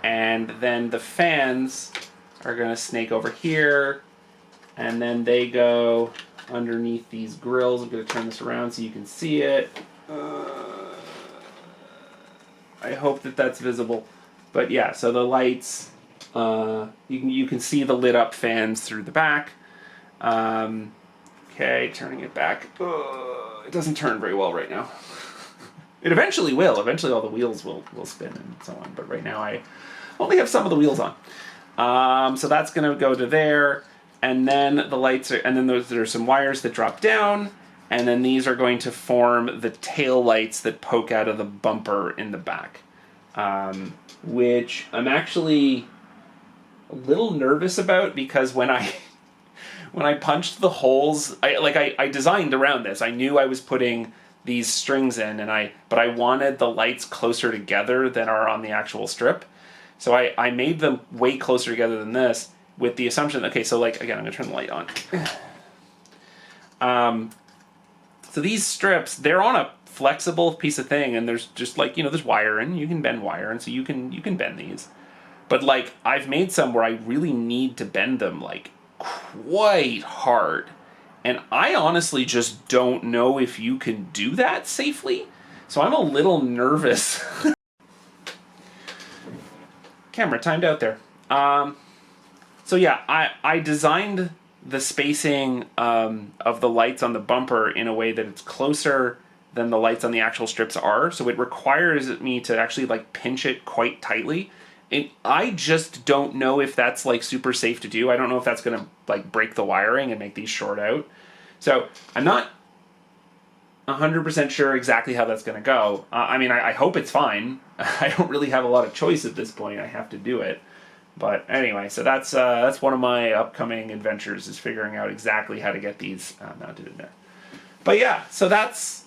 and then the fans are going to snake over here, and then they go underneath these grills. I'm going to turn this around so you can see it. I hope that that's visible. But yeah, so the lights, you can see the lit up fans through the back. Okay, turning it back. It doesn't turn very well right now. It eventually will. Eventually all the wheels will spin and so on. But right now I only have some of the wheels on. So that's going to go to there. And then the lights are, and then there's some wires that drop down. And then these are going to form the tail lights that poke out of the bumper in the back. Which I'm actually a little nervous about, because when when I punched the holes, I designed around this. I knew I was putting these strings in, but I wanted the lights closer together than are on the actual strip. So I made them way closer together than this with the assumption, okay, so like, again, I'm gonna turn the light on. So these strips, they're on a flexible piece of thing, and there's just like, there's wire in, you can bend wire, and so you can bend these. But like, I've made some where I really need to bend them like quite hard. And I honestly just don't know if you can do that safely. So I'm a little nervous. Camera timed out there. So yeah, I designed the spacing of the lights on the bumper in a way that it's closer than the lights on the actual strips are. So it requires me to actually like pinch it quite tightly. And I just don't know if that's like super safe to do. I don't know if that's gonna like break the wiring and make these short out. So I'm not 100% sure exactly how that's gonna go. I mean, I hope it's fine. I don't really have a lot of choice at this point. I have to do it. But anyway, so that's one of my upcoming adventures, is figuring out exactly how to get these mounted in there. But yeah, so that's...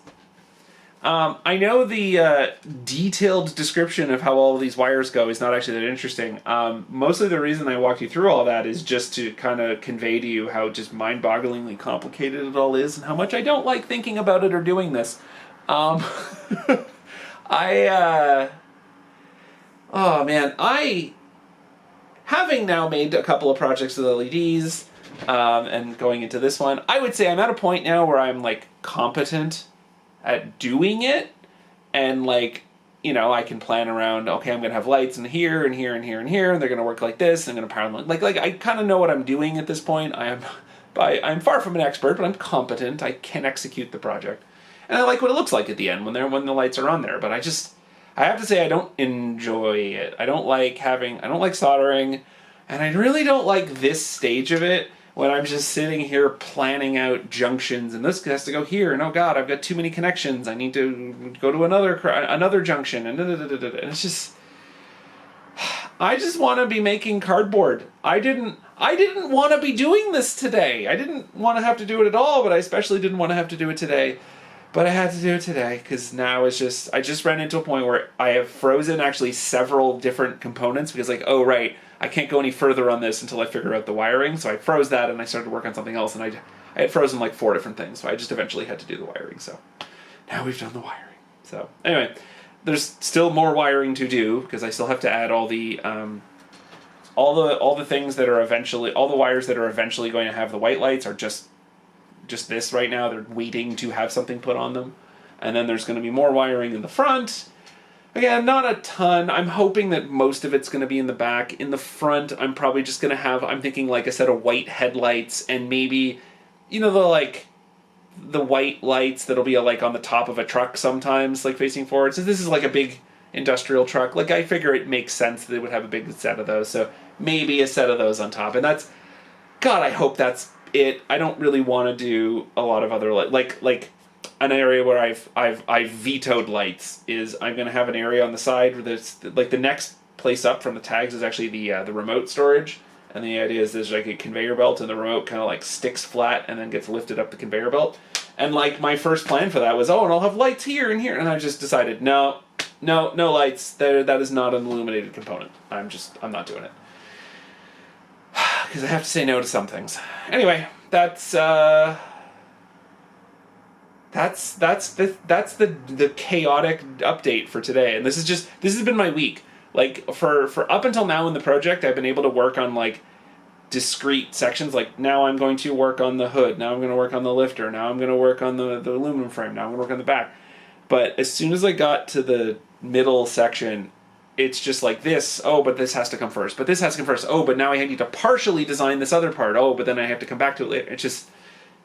I know the detailed description of how all of these wires go is not actually that interesting. Mostly the reason I walked you through all that is just to kind of convey to you how just mind-bogglingly complicated it all is, and how much I don't like thinking about it or doing this. Oh man, having now made a couple of projects with LEDs, and going into this one, I would say I'm at a point now where I'm like competent at doing it, and like, I can plan around, okay, I'm gonna have lights in here and here and here and here, and they're gonna work like this, and I'm gonna power them like I kind of know what I'm doing at this point. I'm far from an expert, but I'm competent. I can execute the project, and I like what it looks like at the end when the lights are on there. But I have to say, I don't enjoy it. I don't like soldering, and I really don't like this stage of it, when I'm just sitting here planning out junctions, and this has to go here, and oh god, I've got too many connections, I need to go to another junction, and it's just... I just want to be making cardboard. I didn't want to be doing this today. I didn't want to have to do it at all, but I especially didn't want to have to do it today. But I had to do it today, because now I just ran into a point where I have frozen actually several different components, because like, oh right, I can't go any further on this until I figure out the wiring, so I froze that and I started to work on something else, and I had frozen like 4 different things, so I just eventually had to do the wiring, so now we've done the wiring. So anyway, there's still more wiring to do, because I still have to add all the things that are eventually, all the wires that are eventually going to have the white lights are just this right now. They're waiting to have something put on them. And then there's going to be more wiring in the front. Again, not a ton. I'm hoping that most of it's going to be in the back. In the front, I'm probably just going to have, I'm thinking like a set of white headlights, and maybe, the white lights that'll be like on the top of a truck sometimes, like facing forward. So this is like a big industrial truck. Like, I figure it makes sense that they would have a big set of those. So maybe a set of those on top. And that's, God, I hope that's it. I don't really want to do a lot of other, like an area where I've vetoed lights is I'm going to have an area on the side where there's, like, the next place up from the tags is actually the remote storage. And the idea is there's like a conveyor belt, and the remote kind of like sticks flat and then gets lifted up the conveyor belt. And like my first plan for that was, and I'll have lights here and here. And I just decided, no lights. That is not an illuminated component. I'm not doing it. Because I have to say no to some things. Anyway, that's the chaotic update for today. And this has been my week. Like, for up until now in the project, I've been able to work on, like, discrete sections. Like, now I'm going to work on the hood. Now I'm going to work on the lifter. Now I'm going to work on the aluminum frame. Now I'm going to work on the back. But as soon as I got to the middle section, it's just like this. Oh, but this has to come first. But this has to come first. Oh, but now I need to partially design this other part. Oh, but then I have to come back to it later. It's just...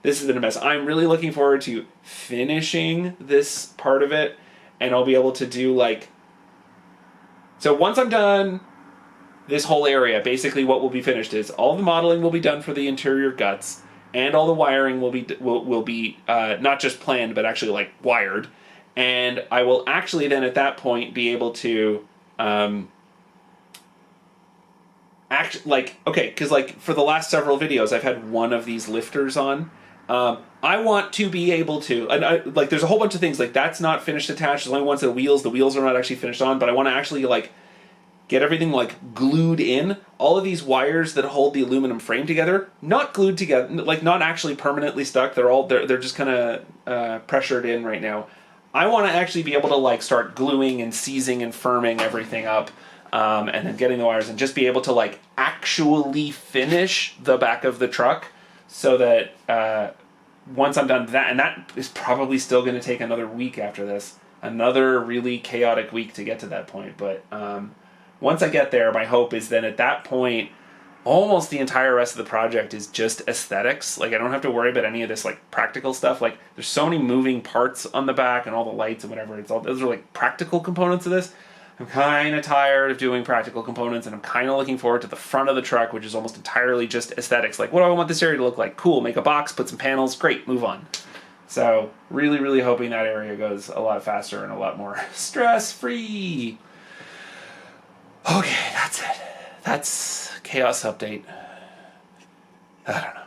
This has been a mess. I'm really looking forward to finishing this part of it, and I'll be able to do, like... So once I'm done this whole area, basically what will be finished is all the modeling will be done for the interior guts, and all the wiring will be not just planned, but actually, like, wired. And I will actually then at that point be able to actually, like, okay, because, like, for the last several videos, I've had one of these lifters on. I want to be able to, and like, there's a whole bunch of things, like, that's not finished attached. There's only one set of wheels. The wheels are not actually finished on, but I want to actually, like, get everything, like, glued in. All of these wires that hold the aluminum frame together, not glued together, like, not actually permanently stuck. They're just kind of pressured in right now. I want to actually be able to, like, start gluing and seizing and firming everything up, and then getting the wires, and just be able to, like, actually finish the back of the truck, so that once I'm done that, and that is probably still going to take another week after this, another really chaotic week to get to that point, but once I get there, my hope is then at that point, almost the entire rest of the project is just aesthetics. Like, I don't have to worry about any of this, like, practical stuff. Like, there's so many moving parts on the back and all the lights and whatever. Those are, like, practical components of this. I'm kind of tired of doing practical components, and I'm kind of looking forward to the front of the truck, which is almost entirely just aesthetics. Like, what do I want this area to look like? Cool, make a box, put some panels, great, move on. So, really, really hoping that area goes a lot faster and a lot more stress-free. Okay, that's it. That's Chaos Update. I don't know.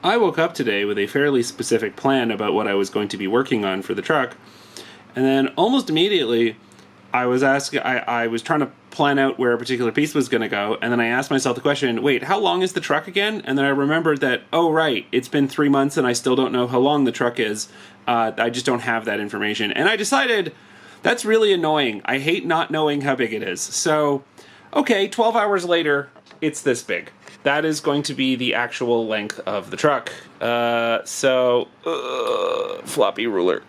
I woke up today with a fairly specific plan about what I was going to be working on for the truck, and then almost immediately I was trying to plan out where a particular piece was going to go, and then I asked myself the question, wait, how long is the truck again? And then I remembered that, oh right, it's been 3 months and I still don't know how long the truck is. I just don't have that information. And I decided, that's really annoying. I hate not knowing how big it is. So, okay, 12 hours later, it's this big. That is going to be the actual length of the truck. Floppy ruler.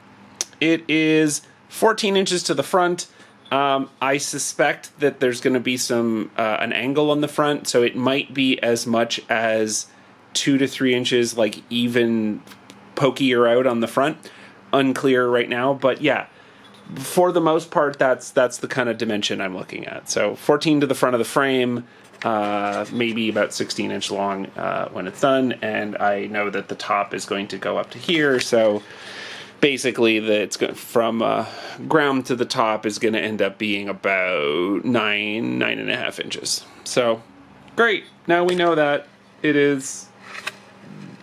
It is 14 inches to the front. I suspect that there's going to be an angle on the front, so it might be as much as 2 to 3 inches, like, even pokier out on the front. Unclear right now, but yeah. For the most part, that's the kind of dimension I'm looking at. So 14 to the front of the frame, maybe about 16-inch long when it's done, and I know that the top is going to go up to here, so basically it's from ground to the top is going to end up being about 9.5 inches. So, great. Now we know that it is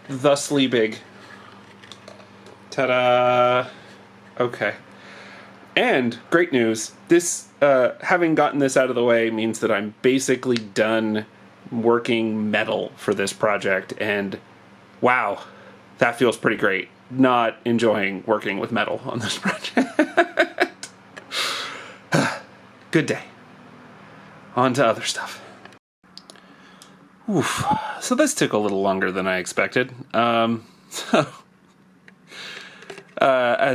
thusly big. Ta-da! Okay. And, great news, this, having gotten this out of the way means that I'm basically done working metal for this project, and wow, that feels pretty great. Not enjoying working with metal on this project. Good day. On to other stuff. Oof. So this took a little longer than I expected. As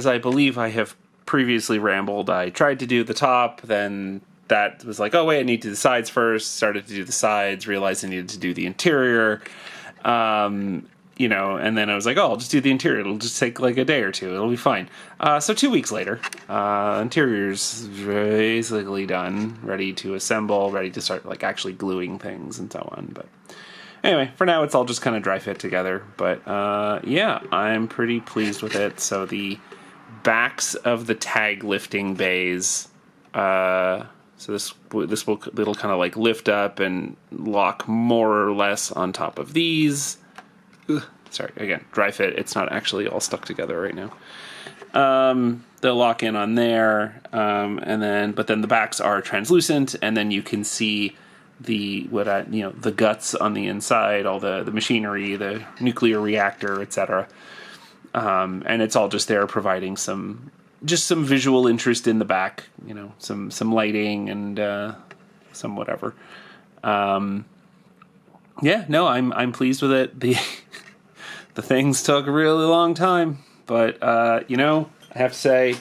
I believe I have previously rambled, I tried to do the top, then that was like, oh wait, I need to do the sides first, started to do the sides, realized I needed to do the interior, and then I was like, oh, I'll just do the interior, it'll just take like a day or two, it'll be fine. So 2 weeks later, interior's basically done, ready to assemble, ready to start like actually gluing things and so on, but anyway, for now it's all just kind of dry fit together, but yeah, I'm pretty pleased with it. So the backs of the tag lifting bays, so it'll kind of like lift up and lock more or less on top of these. Ugh, sorry, again, dry fit, it's not actually all stuck together right now. They'll lock in on there, but then the backs are translucent, and then you can see the guts on the inside, all the machinery, the nuclear reactor, etc. And it's all just there providing some visual interest in the back, some lighting and some whatever. Yeah, no, I'm pleased with it. The things took a really long time, but I have to say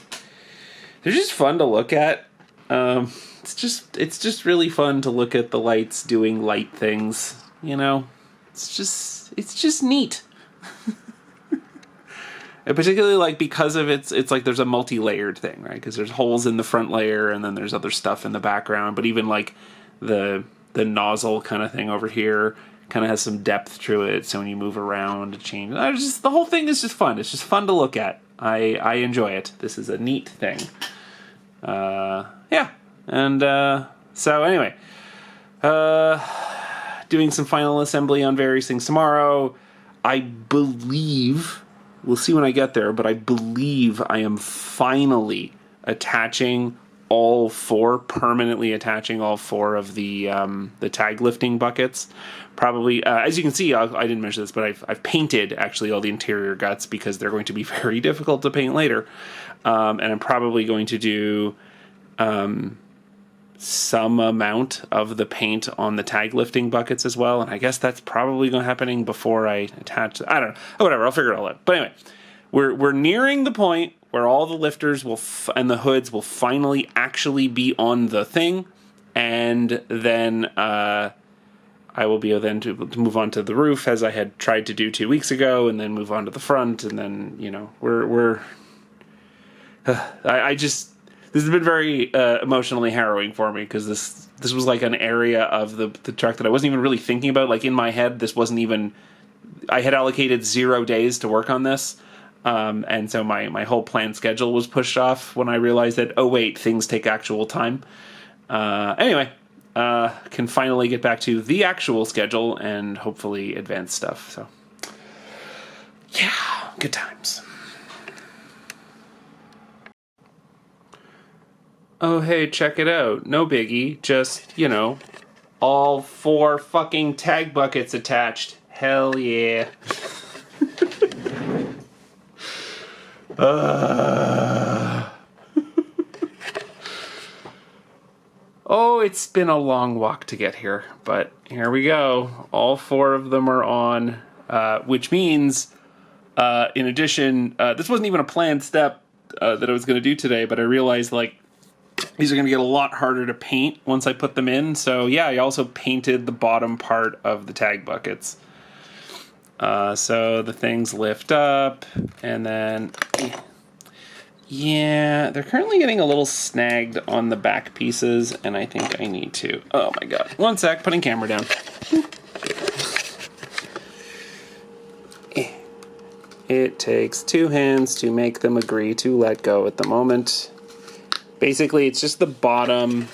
they're just fun to look at. It's just really fun to look at the lights doing light things. It's just neat. And particularly, like, because of it's like there's a multi-layered thing, right? Because there's holes in the front layer, and then there's other stuff in the background. But even, like, the nozzle kind of thing over here kind of has some depth to it, so when you move around, it changes. The whole thing is just fun. It's just fun to look at. I enjoy it. This is a neat thing. Yeah. And so, anyway. Doing some final assembly on various things tomorrow. I believe, we'll see when I get there, but I believe I am finally permanently attaching all four of the tag lifting buckets. Probably, as you can see, I didn't mention this, but I've painted actually all the interior guts because they're going to be very difficult to paint later. And I'm probably going to do some amount of the paint on the tag lifting buckets as well. And I guess that's probably going to happening before I attach. I don't know. Whatever. I'll figure it all out. But anyway, we're nearing the point where all the lifters and the hoods will finally actually be on the thing, and then I will be able then to move on to the roof as I had tried to do 2 weeks ago, and then move on to the front, and then this has been very emotionally harrowing for me because this was like an area of the truck that I wasn't even really thinking about. Like in my head, this wasn't even. I had allocated 0 days to work on this, and so my whole planned schedule was pushed off when I realized that things take actual time. Anyway, can finally get back to the actual schedule and hopefully advance stuff. So yeah, good times. Oh, hey, check it out. No biggie. Just, all 4 fucking tag buckets attached. Hell yeah. Oh, it's been a long walk to get here, but here we go. All 4 of them are on, which means, in addition, this wasn't even a planned step that I was going to do today, but I realized, these are going to get a lot harder to paint once I put them in. So yeah, I also painted the bottom part of the tag buckets. So the things lift up, and then, yeah, they're currently getting a little snagged on the back pieces, and I think I need to, oh my god, 1 sec, putting camera down. It takes 2 hands to make them agree to let go at the moment. Basically, it's just the bottom.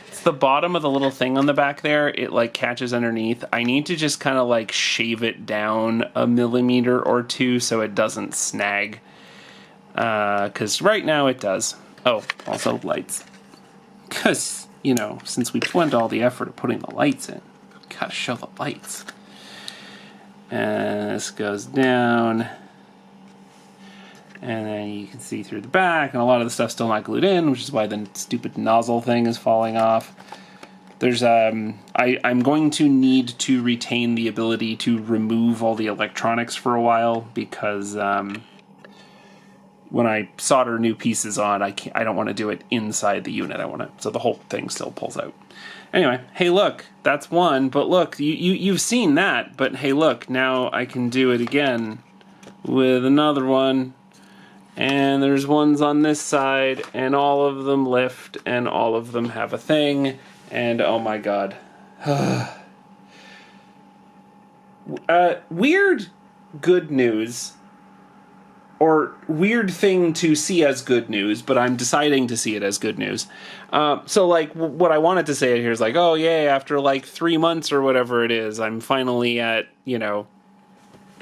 It's the bottom of the little thing on the back there. It catches underneath. I need to just kind of shave it down 1 millimeter or 2 so it doesn't snag. Because right now it does. Oh, also lights. Because, since we went all the effort of putting the lights in, gotta show the lights. And this goes down. And then you can see through the back, and a lot of the stuff's still not glued in, which is why the stupid nozzle thing is falling off. There's I'm going to need to retain the ability to remove all the electronics for a while because when I solder new pieces on, I don't want to do it inside the unit. So the whole thing still pulls out. Anyway, hey, look, that's one. But look, you've seen that. But hey, look, now I can do it again with another one. And there's ones on this side, and all of them lift, and all of them have a thing, and oh my god. Weird good news, or weird thing to see as good news, but I'm deciding to see it as good news. So what I wanted to say here is oh yay, after 3 months or whatever it is, I'm finally at,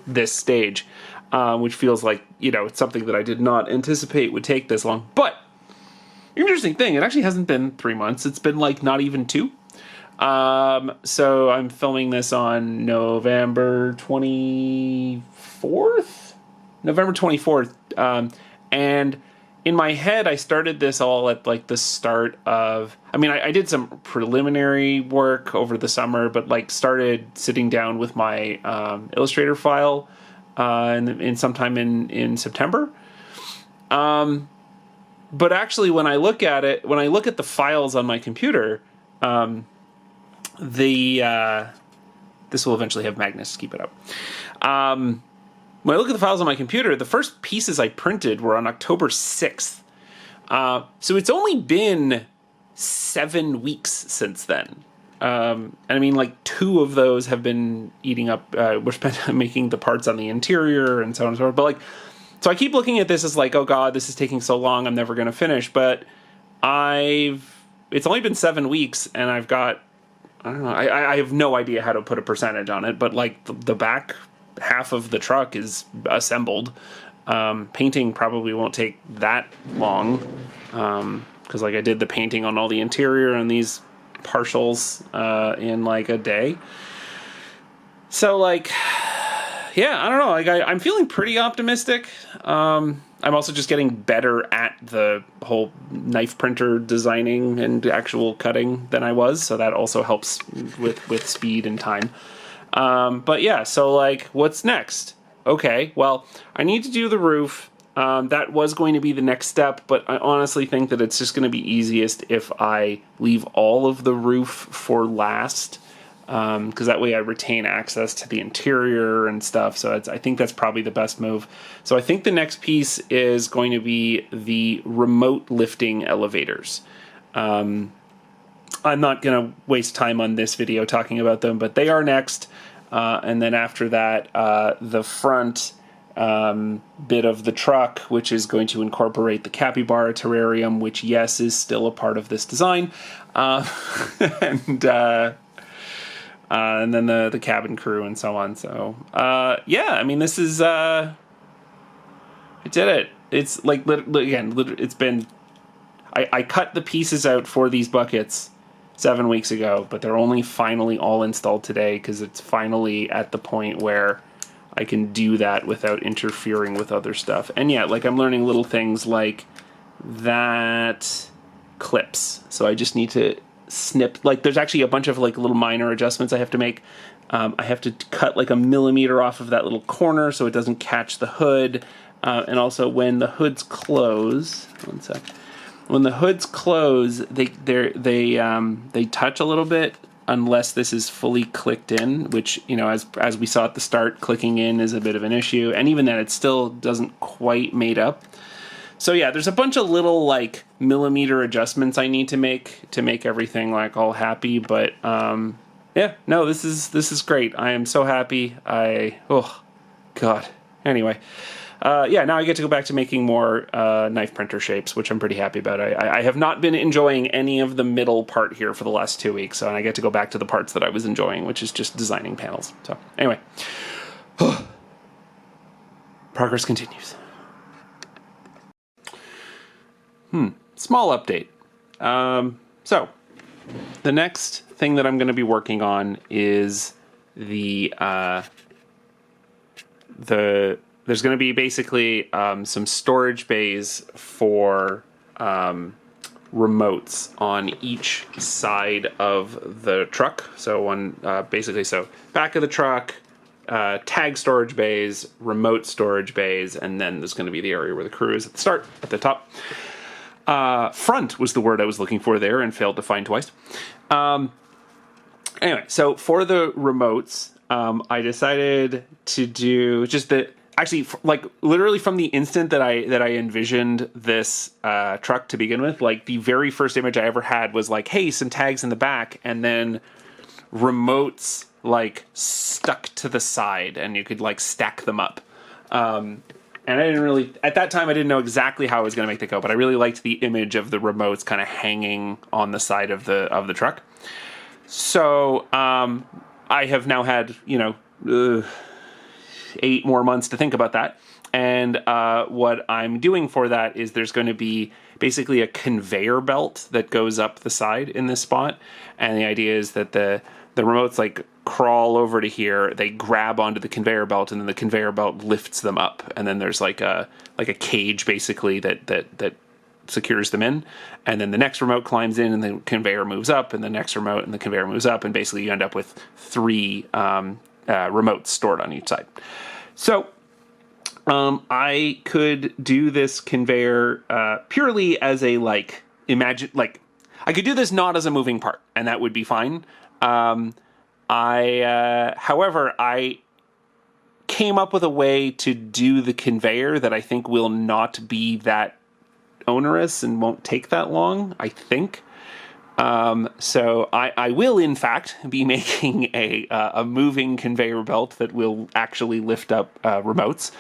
this stage. Which feels like, it's something that I did not anticipate would take this long. But, interesting thing, it actually hasn't been 3 months. It's been, not even 2. So I'm filming this on November 24th? November 24th. And in my head, I started this all at, the start of... I did some preliminary work over the summer, but, started sitting down with my Illustrator file... in sometime in September. But actually, when I look at the files on my computer, this will eventually have magnets to keep it up. When I look at the files on my computer, the first pieces I printed were on October 6th. So it's only been 7 weeks since then. And 2 of those have been eating up, we're spent making the parts on the interior and so on and so forth. But so I keep looking at this as oh god, this is taking so long, I'm never going to finish. But it's only been 7 weeks and I've got I don't know. I have no idea how to put a percentage on it, but like the back half of the truck is assembled. Painting probably won't take that long, because like I did the painting on all the interior and these partials in like a day. So like, yeah, I don't know. Like I'm feeling pretty optimistic. I'm also just getting better at the whole knife printer designing and actual cutting than I was, so that also helps with speed and time. But yeah, so like, what's next? Okay, well, I need to do the roof. That was going to be the next step, but I honestly think that it's just going to be easiest if I leave all of the roof for last, because that way I retain access to the interior and stuff. So I think that's probably the best move. So I think the next piece is going to be the remote lifting elevators. I'm not going to waste time on this video talking about them, but they are next. And then after that, the front bit of the truck, which is going to incorporate the capybara terrarium, which, yes, is still a part of this design. And then the cabin crew and so on. So, yeah, I mean, this is, I did it. It's like, again, it's been, I cut the pieces out for these buckets 7 weeks ago, but they're only finally all installed today because it's finally at the point where I can do that without interfering with other stuff. And yeah, like I'm learning little things like that clips. So I just need to snip, like there's actually a bunch of like little minor adjustments I have to make. I have to cut like 1 millimeter off of that little corner so it doesn't catch the hood. And also when the hoods close, one sec. When the hoods close, they touch a little bit unless this is fully clicked in, which, you know, as we saw at the start, clicking in is a bit of an issue. And even then, it still doesn't quite mate up. So yeah, there's a bunch of little like millimeter adjustments I need to make everything like all happy. But yeah, no, this is great. I am so happy. Oh God. Anyway. Yeah, now I get to go back to making more knife printer shapes, which I'm pretty happy about. I have not been enjoying any of the middle part here for the last 2 weeks, and I get to go back to the parts that I was enjoying, which is just designing panels. So, anyway. Progress continues. Small update. So, the next thing that I'm going to be working on is there's going to be basically some storage bays for remotes on each side of the truck. So so back of the truck, tag storage bays, remote storage bays, and then there's going to be the area where the crew is at the start, at the top. Front was the word I was looking for there and failed to find twice. Anyway, so for the remotes, I decided to do just the... Actually, like literally from the instant that I envisioned this truck to begin with, like the very first image I ever had was like, hey, some tags in the back, and then remotes like stuck to the side, and you could like stack them up. And I didn't really, at that time, I didn't know exactly how I was going to make that go, but I really liked the image of the remotes kind of hanging on the side of the truck. So I have now had, 8 more months to think about that. And what I'm doing for that is there's going to be basically a conveyor belt that goes up the side in this spot. And the idea is that the remotes like crawl over to here, they grab onto the conveyor belt, and then the conveyor belt lifts them up. And then there's like a cage basically that secures them in. And then the next remote climbs in, and the conveyor moves up, and the next remote and the conveyor moves up. And basically you end up with 3 remotes stored on each side. So I could do this conveyor purely as a I could do this not as a moving part, and that would be fine. However, I came up with a way to do the conveyor that I think will not be that onerous and won't take that long, I think. So I will, in fact, be making a moving conveyor belt that will actually lift up remotes.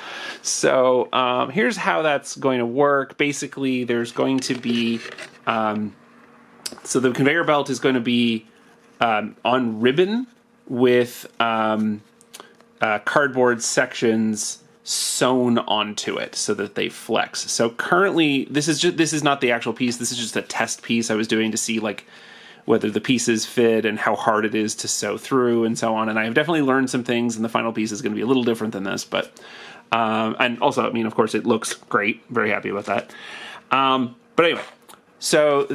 So here's how that's going to work. Basically, there's going to be... so the conveyor belt is going to be on ribbon with cardboard sections sewn onto it so that they flex. So currently, this is not the actual piece. This is just a test piece I was doing to see like whether the pieces fit and how hard it is to sew through and so on. And I have definitely learned some things, and the final piece is going to be a little different than this. But and also, I mean, of course, it looks great. Very happy about that. But anyway. So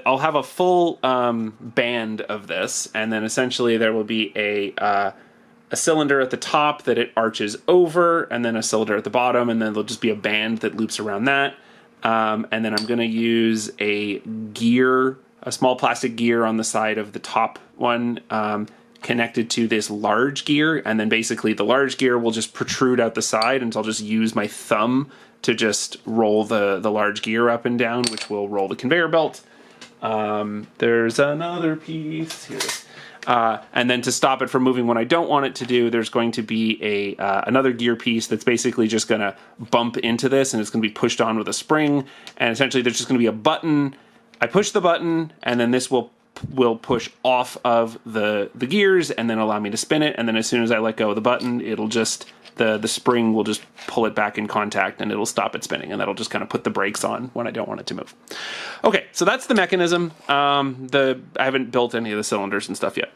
I'll have a full band of this, and then essentially there will be a cylinder at the top that it arches over, and then a cylinder at the bottom, and then there'll just be a band that loops around that. And then I'm going to use a small plastic gear on the side of the top one, connected to this large gear, and then basically the large gear will just protrude out the side, and so I'll just use my thumb to just roll the large gear up and down, which will roll the conveyor belt. There's another piece here. And then to stop it from moving when I don't want it to do, there's going to be another gear piece that's basically just going to bump into this, and it's going to be pushed on with a spring. And essentially there's just going to be a button. I push the button, and then this will push off of the gears and then allow me to spin it. And then as soon as I let go of the button, it'll just... The spring will just pull it back in contact, and it'll stop it spinning, and that'll just kind of put the brakes on when I don't want it to move. Okay, so that's the mechanism. I haven't built any of the cylinders and stuff yet.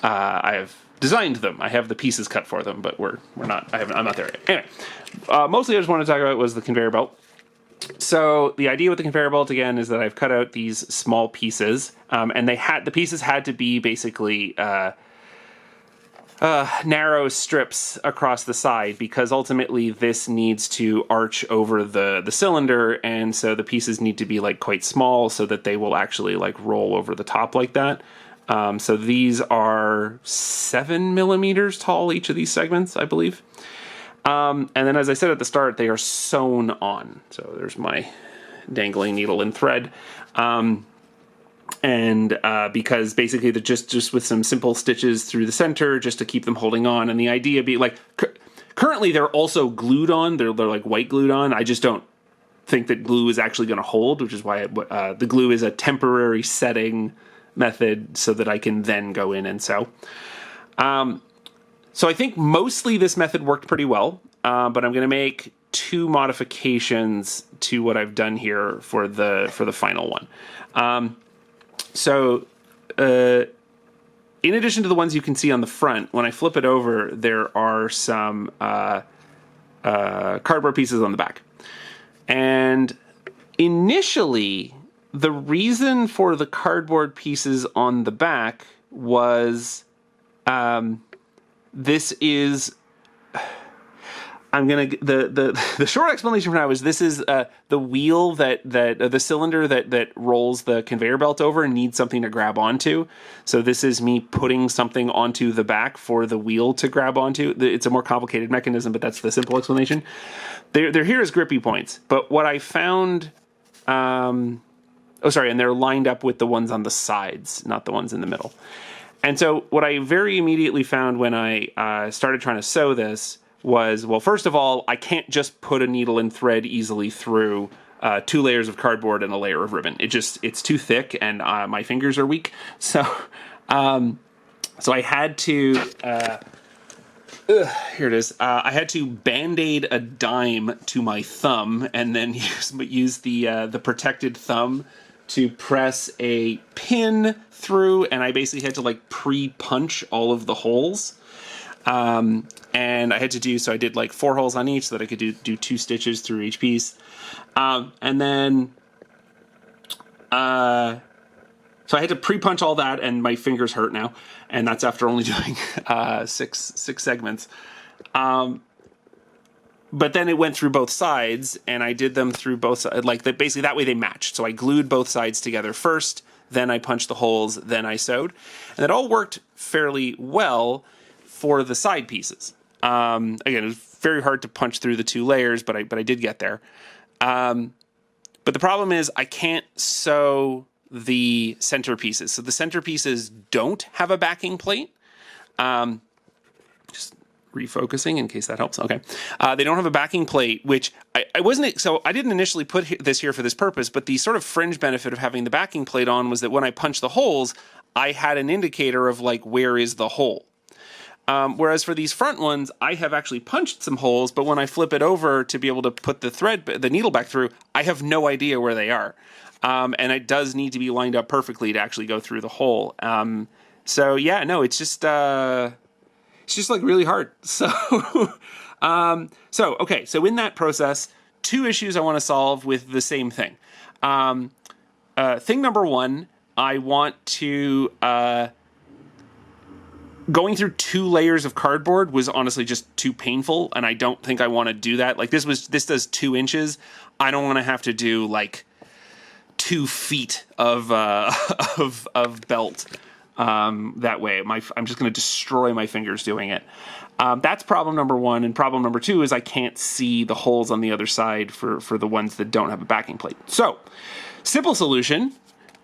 I have designed them. I have the pieces cut for them, but I'm not there yet. Anyway, mostly I just want to talk about was the conveyor belt. So the idea with the conveyor belt again is that I've cut out these small pieces, and the pieces had to be basically narrow strips across the side, because ultimately this needs to arch over the cylinder, and so the pieces need to be like quite small so that they will actually like roll over the top like that. So these are 7 millimeters tall, each of these segments, I believe. And then as I said at the start, they are sewn on. So there's my dangling needle and thread. And because basically they're just with some simple stitches through the center just to keep them holding on. And the idea being like, currently they're also glued on. They're like white glued on. I just don't think that glue is actually going to hold, which is why the glue is a temporary setting method so that I can then go in and sew. So I think mostly this method worked pretty well, but I'm going to make 2 modifications to what I've done here for the final one. So, in addition to the ones you can see on the front, when I flip it over, there are some cardboard pieces on the back. And initially, the reason for the cardboard pieces on the back was this is... the short explanation for now is this is the wheel that the cylinder that rolls the conveyor belt over and needs something to grab onto. So this is me putting something onto the back for the wheel to grab onto. It's a more complicated mechanism, but that's the simple explanation. They're here as grippy points, but what I found, and they're lined up with the ones on the sides, not the ones in the middle. And so what I very immediately found when I started trying to sew this was, well, first of all, I can't just put a needle and thread easily through 2 layers of cardboard and a layer of ribbon. It's too thick, and my fingers are weak. So, so I had to, here it is. I had to Band-Aid a dime to my thumb, and then use the protected thumb to press a pin through, and I basically had to like pre-punch all of the holes. And I had to so I did like 4 holes on each so that I could do 2 stitches through each piece. And then, so I had to pre-punch all that, and my fingers hurt now. And that's after only doing, 6 segments. But then it went through both sides, and I did them through both sides, basically that way they matched. So I glued both sides together first, then I punched the holes, then I sewed. And it all worked fairly well for the side pieces. Again, it was very hard to punch through the 2 layers, but I did get there. But the problem is I can't sew the center pieces. So the center pieces don't have a backing plate. Just refocusing in case that helps. Okay. They don't have a backing plate, which I didn't initially put this here for this purpose, but the sort of fringe benefit of having the backing plate on was that when I punched the holes, I had an indicator of like, where is the hole? Whereas for these front ones, I have actually punched some holes, but when I flip it over to be able to put the needle back through, I have no idea where they are. And it does need to be lined up perfectly to actually go through the hole. So yeah, no, it's just like really hard. So, okay. So in that process, 2 issues I want to solve with the same thing. Thing number 1, I want to, going through 2 layers of cardboard was honestly just too painful, and I don't think I want to do that. Like this does 2 inches. I don't want to have to do like 2 feet of belt that way. I'm just going to destroy my fingers doing it. That's problem number 1, and problem number 2 is I can't see the holes on the other side for the ones that don't have a backing plate. So, simple solution.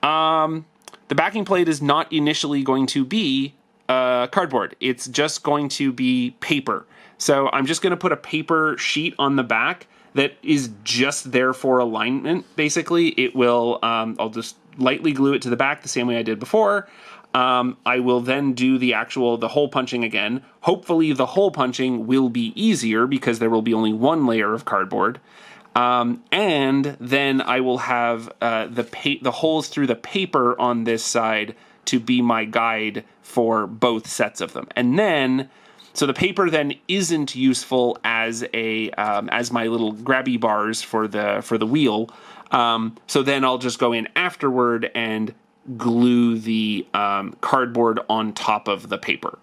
The backing plate is not initially going to be cardboard. It's just going to be paper. So I'm just going to put a paper sheet on the back that is just there for alignment. Basically, it will, I'll just lightly glue it to the back the same way I did before. I will then do the hole punching again. Hopefully the hole punching will be easier because there will be only 1 layer of cardboard. And then I will have the holes through the paper on this side to be my guide for both sets of them. And then, so the paper then isn't useful as as my little grabby bars for the wheel. So then I'll just go in afterward and glue the cardboard on top of the paper.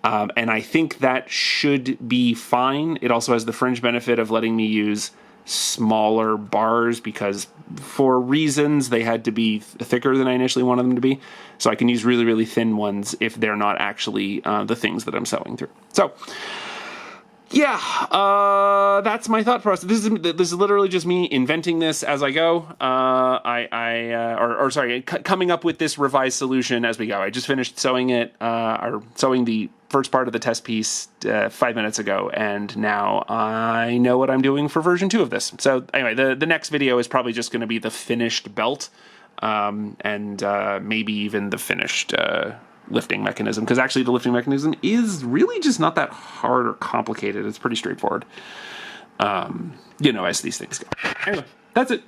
And I think that should be fine. It also has the fringe benefit of letting me use smaller bars because for reasons they had to be thicker than I initially wanted them to be. So I can use really, really thin ones if they're not actually the things that I'm sewing through. So yeah, that's my thought process. This is literally just me inventing this as I go. Coming up with this revised solution as we go. I just finished sewing it, or sewing the first part of the test piece 5 minutes ago, and now I know what I'm doing for version 2 of this. So anyway, the next video is probably just going to be the finished belt, and maybe even the finished lifting mechanism, because actually the lifting mechanism is really just not that hard or complicated. It's pretty straightforward, as these things go. Anyway, that's it.